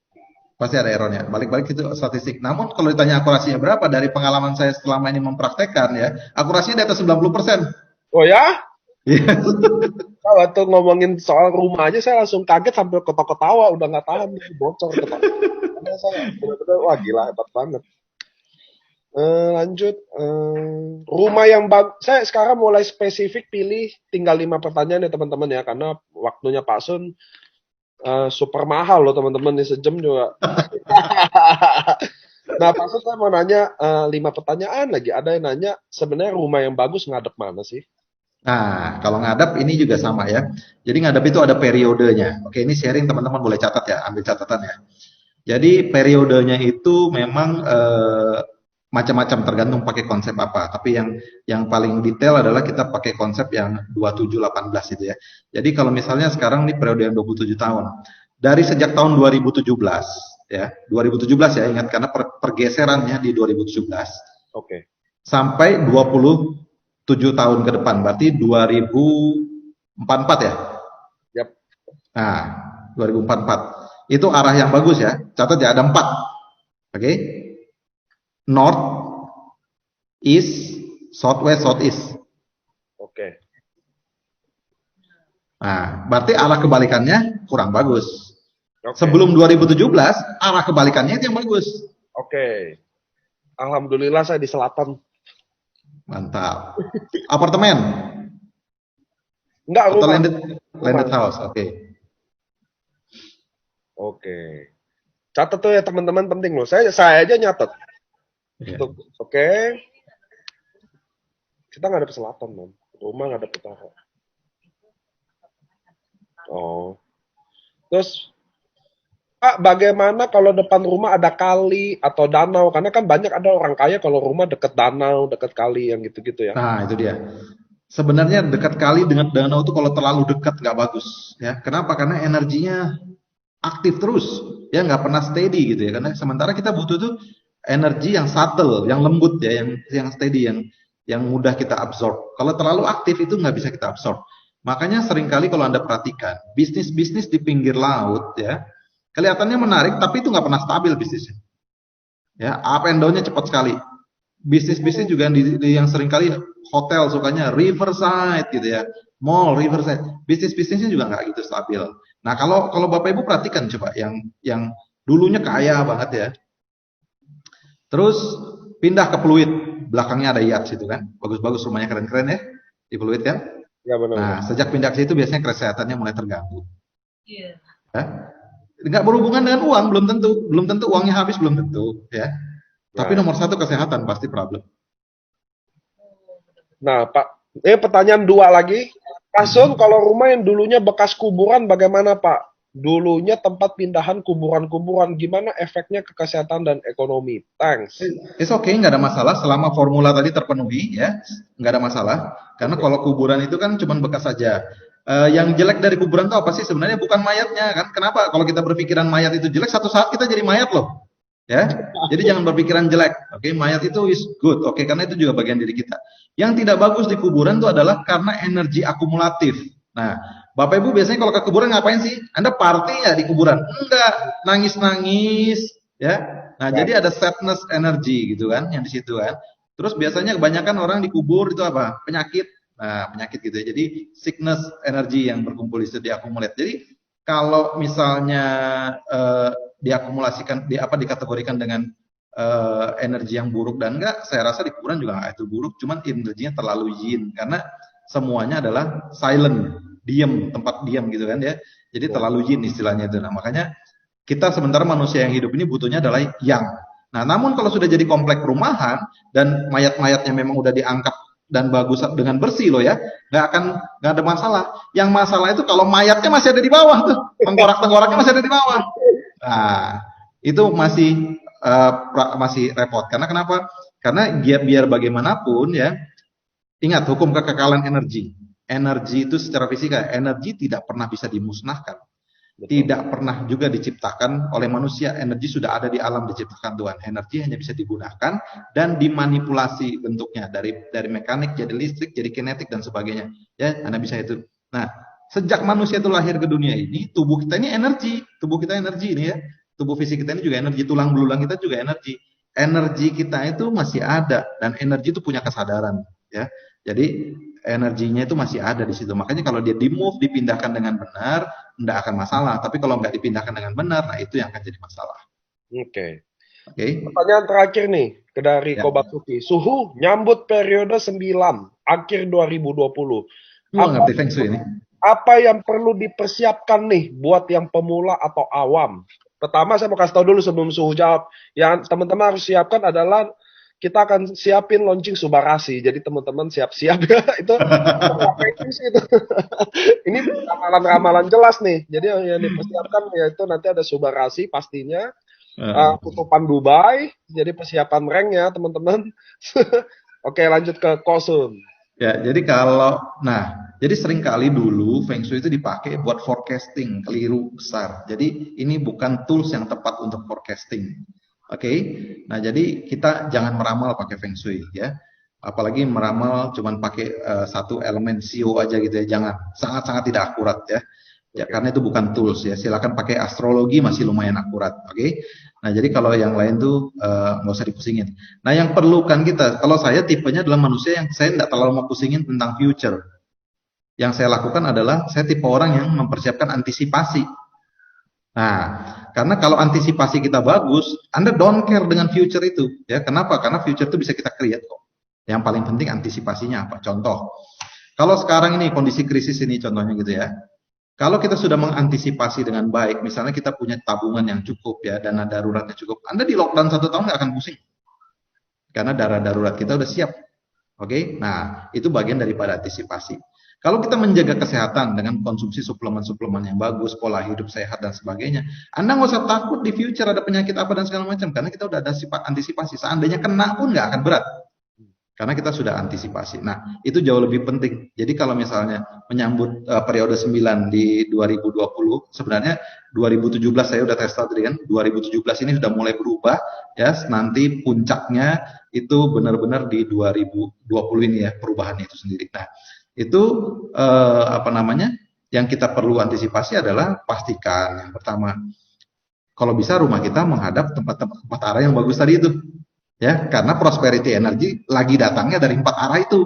Pasti ada errornya. Balik-balik itu statistik. Namun kalau ditanya akurasinya berapa, dari pengalaman saya selama ini mempraktekkan ya, akurasinya di atas 90%. Oh ya? Iya. Waktu ngomongin soal rumah aja saya langsung kaget sambil ketawa-ketawa, udah nggak tahan nih, bocor ketawa. Karena saya benar-benar wah gila hebat banget. Lanjut, rumah yang bagus. Saya sekarang mulai spesifik pilih tinggal 5 pertanyaan ya teman-teman ya, karena waktunya Pak Sun super mahal loh teman-teman, nih sejam juga. Nah Pak Sun saya mau nanya 5 pertanyaan lagi. Ada yang nanya sebenarnya rumah yang bagus ngadep mana sih? Nah, kalau ngadap ini juga sama ya. Jadi ngadap itu ada periodenya. Oke, ini sharing teman-teman boleh catat ya, ambil catatan ya. Jadi periodenya itu memang macam-macam tergantung pakai konsep apa. Tapi yang paling detail adalah kita pakai konsep yang 2718 itu ya. Jadi kalau misalnya sekarang nih periode yang 27 tahun. Dari sejak tahun 2017 ya, 2017 ya ingat karena pergeserannya di 2017. Oke. Sampai 27 tahun ke depan, berarti 2044 ya? Yap. Nah, 2044. Itu arah yang bagus ya. Catat ya, ada 4. Oke, north, east, southwest, southeast. Oke. Nah, berarti arah kebalikannya kurang bagus. Oke. Sebelum 2017, arah kebalikannya itu yang bagus. Oke. Alhamdulillah saya di selatan. Mantap. Apartemen Enggak, atau rumah. landed house. Oke. Oke. Catat tuh ya teman-teman, penting loh. Saya aja nyatet. Iya. Oke. Kita nggak ada selatan, Mam. Rumah nggak ada utara. Oh. Terus, Pak, bagaimana kalau depan rumah ada kali atau danau? Karena kan banyak ada orang kaya kalau rumah deket danau, deket kali yang gitu-gitu ya. Nah, itu dia. Sebenarnya dekat kali dengan danau itu kalau terlalu dekat nggak bagus, ya. Kenapa? Karena energinya aktif terus, ya nggak pernah steady gitu ya. Karena sementara kita butuh tuh energi yang subtle, yang lembut ya, yang steady, yang mudah kita absorb. Kalau terlalu aktif itu nggak bisa kita absorb. Makanya seringkali kalau Anda perhatikan bisnis-bisnis di pinggir laut ya, kelihatannya menarik tapi itu nggak pernah stabil bisnisnya. Ya, up and down-nya cepat sekali. Bisnis-bisnis juga yang seringkali hotel sukanya riverside gitu ya, mall riverside. Bisnisnya juga nggak gitu stabil. Nah, kalau Bapak Ibu perhatikan coba yang dulunya kaya banget ya. Terus pindah ke Pluit, belakangnya ada yacht situ kan. Bagus-bagus rumahnya keren-keren ya di Pluit kan. Ya benar. Nah, sejak pindah ke situ biasanya kesehatannya mulai terganggu. Iya. Ya. Nggak berhubungan dengan uang, belum tentu uangnya habis, belum tentu ya. Tapi nomor satu kesehatan pasti problem. Nah, Pak, pertanyaan dua lagi. Pak Sun, kalau rumah yang dulunya bekas kuburan bagaimana, Pak? Dulunya tempat pindahan kuburan-kuburan, gimana efeknya ke kesehatan dan ekonomi? Thanks. It's okay, nggak ada masalah selama formula tadi terpenuhi ya, nggak ada masalah. Karena kalau kuburan itu kan cuma bekas saja. Yang jelek dari kuburan itu apa sih? Sebenarnya bukan mayatnya kan? Kenapa? Kalau kita berpikiran mayat itu jelek, satu saat kita jadi mayat loh. Ya, jadi jangan berpikiran jelek. Oke, mayat itu is good. Oke, karena itu juga bagian diri kita. Yang tidak bagus di kuburan itu adalah karena energi akumulatif. Nah, Bapak Ibu biasanya kalau ke kuburan ngapain sih? Anda party ya di kuburan? Enggak, nangis-nangis, ya. Nah, jadi ada sadness energi gitu kan, yang di situ kan. Terus biasanya kebanyakan orang dikubur itu apa? Penyakit. Nah, penyakit gitu ya. Jadi sickness energi yang berkumpul di situ diakumulat. Jadi kalau misalnya diakumulasikan dikategorikan dengan energi yang buruk dan enggak, saya rasa di kuburan juga nggak itu buruk, cuman energinya terlalu yin karena semuanya adalah silent, diam, tempat diam gitu kan ya. Jadi terlalu yin istilahnya itu. Nah, makanya kita sementara manusia yang hidup ini butuhnya adalah yang. Nah, namun kalau sudah jadi komplek perumahan dan mayat-mayatnya memang udah diangkat dan bagus dengan bersih loh ya, nggak ada masalah. Yang masalah itu kalau mayatnya masih ada di bawah tuh, tengkorak-tengkoraknya masih ada di bawah. Nah, itu masih repot. Karena kenapa? Karena biar bagaimanapun ya, ingat hukum kekekalan energi. Energi itu secara fisika, energi tidak pernah bisa dimusnahkan. Betul. Tidak pernah juga diciptakan oleh manusia. Energi sudah ada di alam diciptakan Tuhan. Energi hanya bisa digunakan dan dimanipulasi bentuknya dari mekanik jadi listrik, jadi kinetik dan sebagainya. Ya, Anda bisa itu. Nah, sejak manusia itu lahir ke dunia ini, tubuh kita ini energi, tubuh kita energi ini ya. Tubuh fisik kita ini juga energi, tulang belulang kita juga energi. Energi kita itu masih ada dan energi itu punya kesadaran, ya. Jadi energinya itu masih ada di situ. Makanya kalau dia di-move, dipindahkan dengan benar, tidak akan masalah. Tapi kalau nggak dipindahkan dengan benar, nah itu yang akan jadi masalah. Oke. Oke. Pertanyaan terakhir nih dari Kobatsuki. Suhu nyambut periode 9 akhir 2020. Ngerti Feng Shui ini. Apa yang perlu dipersiapkan nih buat yang pemula atau awam? Pertama saya mau kasih tahu dulu sebelum Suhu jawab. Yang teman-teman harus siapkan adalah kita akan siapin launching Subarasi. Jadi teman-teman siap-siap ya. itu ini ramalan-ramalan jelas nih. Jadi yang dipersiapkan yaitu nanti ada Subarasi pastinya. Tutupan Dubai. Jadi persiapan rank ya teman-teman. Oke, lanjut ke Kosun. Ya, jadi jadi sering kali dulu Feng Shui itu dipakai buat forecasting, keliru besar. Jadi ini bukan tools yang tepat untuk forecasting. Oke, nah jadi kita jangan meramal pakai Feng Shui ya, apalagi meramal cuman pakai satu elemen sio aja gitu ya, jangan, sangat-sangat tidak akurat ya. Ya, Oke. karena itu bukan tools ya. Silakan pakai astrologi masih lumayan akurat, oke? Nah, jadi kalau yang lain tuh nggak usah dipusingin. Nah, yang perlukan kita, kalau saya tipenya adalah manusia yang saya nggak terlalu mau pusingin tentang future. Yang saya lakukan adalah saya tipe orang yang mempersiapkan antisipasi. Nah, karena kalau antisipasi kita bagus, Anda don't care dengan future itu, ya. Kenapa? Karena future itu bisa kita create kok. Yang paling penting antisipasinya apa? Contoh, kalau sekarang ini kondisi krisis ini contohnya gitu ya. Kalau kita sudah mengantisipasi dengan baik, misalnya kita punya tabungan yang cukup ya, dana daruratnya cukup, Anda di lockdown 1 tahun nggak akan pusing, karena dana darurat kita udah siap. Oke, nah itu bagian daripada antisipasi. Kalau kita menjaga kesehatan dengan konsumsi suplemen-suplemen yang bagus, pola hidup sehat dan sebagainya, Anda nggak usah takut di future ada penyakit apa dan segala macam, karena kita udah ada sifat antisipasi. Seandainya kena pun nggak akan berat. Karena kita sudah antisipasi. Nah, itu jauh lebih penting. Jadi kalau misalnya menyambut periode 9 di 2020, sebenarnya 2017 saya udah tes tadi kan, 2017 ini sudah mulai berubah ya, nanti puncaknya itu benar-benar di 2020 ini ya, perubahan itu sendiri. Nah, itu apa namanya? Yang kita perlu antisipasi adalah pastikan yang pertama, kalau bisa rumah kita menghadap tempat arah yang bagus tadi itu. Ya, karena prosperity energy lagi datangnya dari 4 arah itu.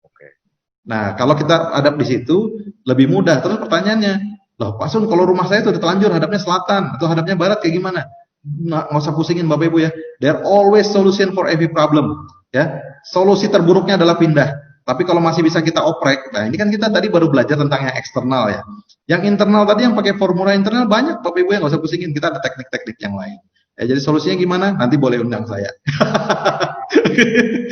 Oke. Nah, kalau kita hadap di situ lebih mudah. Terus pertanyaannya, loh Pak Sun, kalau rumah saya itu udah telanjur hadapnya selatan atau hadapnya barat kayak gimana? Nggak usah pusingin Bapak Ibu ya. There always solution for every problem. Ya, solusi terburuknya adalah pindah. Tapi kalau masih bisa kita oprek, nah ini kan kita tadi baru belajar tentang yang eksternal ya. Yang internal tadi yang pakai formula internal banyak Bapak Ibu yang nggak usah pusingin. Kita ada teknik-teknik yang lain. Ya, jadi solusinya gimana? Nanti boleh undang saya.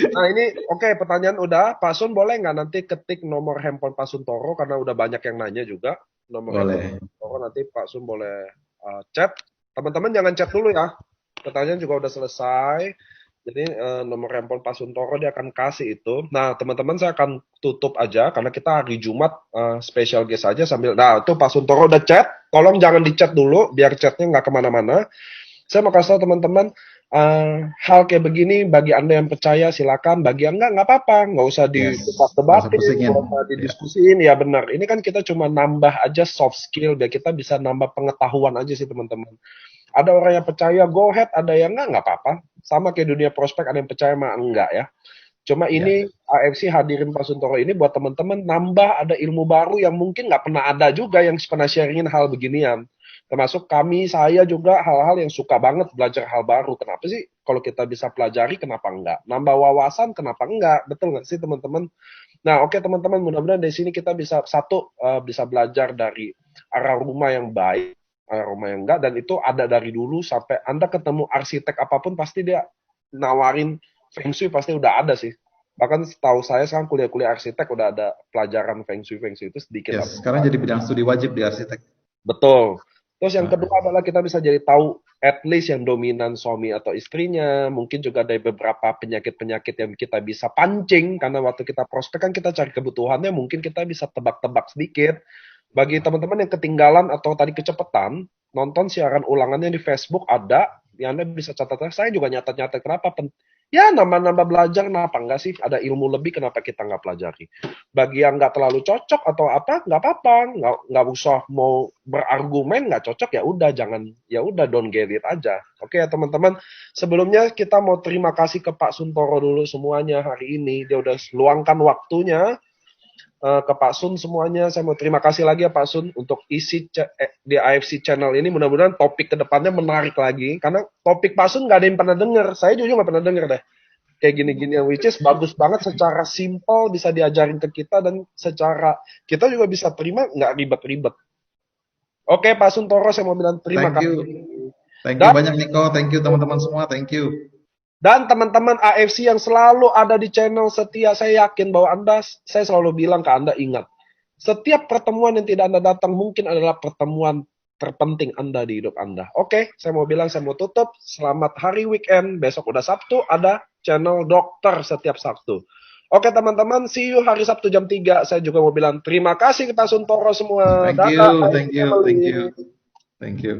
Nah ini oke, pertanyaan udah. Pak Sun boleh nggak nanti ketik nomor handphone Pak Suntoro karena udah banyak yang nanya juga. Nomor handphone Pak Boleh. Suntoro nanti Pak Sun boleh chat. Teman-teman jangan chat dulu ya. Pertanyaan juga udah selesai. Jadi nomor handphone Pak Suntoro dia akan kasih itu. Nah teman-teman saya akan tutup aja karena kita hari Jumat special guest aja sambil. Nah itu Pak Suntoro udah chat. Tolong jangan di chat dulu biar chatnya nggak kemana-mana. Saya mau kasih tahu teman-teman, hal kayak begini bagi Anda yang percaya silakan, bagi yang enggak apa-apa, nggak usah Yes, nggak usah didebat-debatin, pusingin. nggak usah Ya, didiskusiin, ya benar. Ini kan kita cuma nambah aja soft skill, biar kita bisa nambah pengetahuan aja sih teman-teman. Ada orang yang percaya, go ahead, ada yang enggak apa-apa. Sama kayak dunia prospek, ada yang percaya mah enggak ya. Cuma ya, ini AFC hadirin Pak Suntoro ini buat teman-teman nambah ada ilmu baru yang mungkin nggak pernah ada juga yang pernah sharingin hal beginian. Termasuk kami, saya juga hal-hal yang suka banget belajar hal baru. Kenapa sih kalau kita bisa pelajari, kenapa enggak? Nambah wawasan, kenapa enggak? Betul nggak sih teman-teman? Nah, oke teman-teman, mudah-mudahan dari sini kita bisa satu bisa belajar dari arah rumah yang baik, arah rumah yang enggak, dan itu ada dari dulu sampai Anda ketemu arsitek apapun pasti dia nawarin Feng Shui pasti udah ada sih. Bahkan setahu saya sekarang kuliah-kuliah arsitek udah ada pelajaran Feng Shui itu sedikit yes. atau Sekarang jadi bidang studi wajib di arsitek. betul. Terus yang Nah, kedua adalah kita bisa jadi tahu at least yang dominan suami atau istrinya, mungkin juga dari beberapa penyakit-penyakit yang kita bisa pancing karena waktu kita prospek kan kita cari kebutuhannya, mungkin kita bisa tebak-tebak sedikit. Bagi teman-teman yang ketinggalan atau tadi kecepatan, nonton siaran ulangannya di Facebook ada, yang Anda bisa catat. Saya juga nyatat-nyatat kenapa ya nambah-nambah belajar kenapa enggak sih? Ada ilmu lebih kenapa kita nggak pelajari? Bagi yang nggak terlalu cocok atau apa, nggak apa-apa, nggak usah mau berargumen nggak cocok ya udah jangan ya udah don't get it aja. Oke ya teman-teman. Sebelumnya kita mau terima kasih ke Pak Suntoro dulu semuanya hari ini. Dia udah luangkan waktunya ke Pak Sun semuanya. Saya mau terima kasih lagi ya Pak Sun untuk isi di AFC channel ini. Mudah-mudahan topik kedepannya menarik lagi. Karena topik Pak Sun nggak ada yang pernah dengar. Saya jujur nggak pernah dengar deh. Kayak gini-gini yang which is bagus banget secara simple bisa diajarin ke kita dan secara kita juga bisa terima nggak ribet-ribet. Oke Pak Suntoro saya mau bilang terima thank kasih. you. Thank you Dan banyak Niko. Thank you teman-teman semua. Thank you. Dan teman-teman AFC yang selalu ada di channel setia, saya yakin bahwa saya selalu bilang ke Anda, ingat, setiap pertemuan yang tidak Anda datang mungkin adalah pertemuan terpenting Anda di hidup Anda. Oke, saya mau bilang, saya mau tutup. Selamat hari weekend. Besok udah Sabtu, ada channel dokter setiap Sabtu. Oke teman-teman, see you hari Sabtu jam 3. Saya juga mau bilang terima kasih ke Pak Suntoro semua. Thank Dadah, you. AFC Thank you. Thank family. you. Thank you.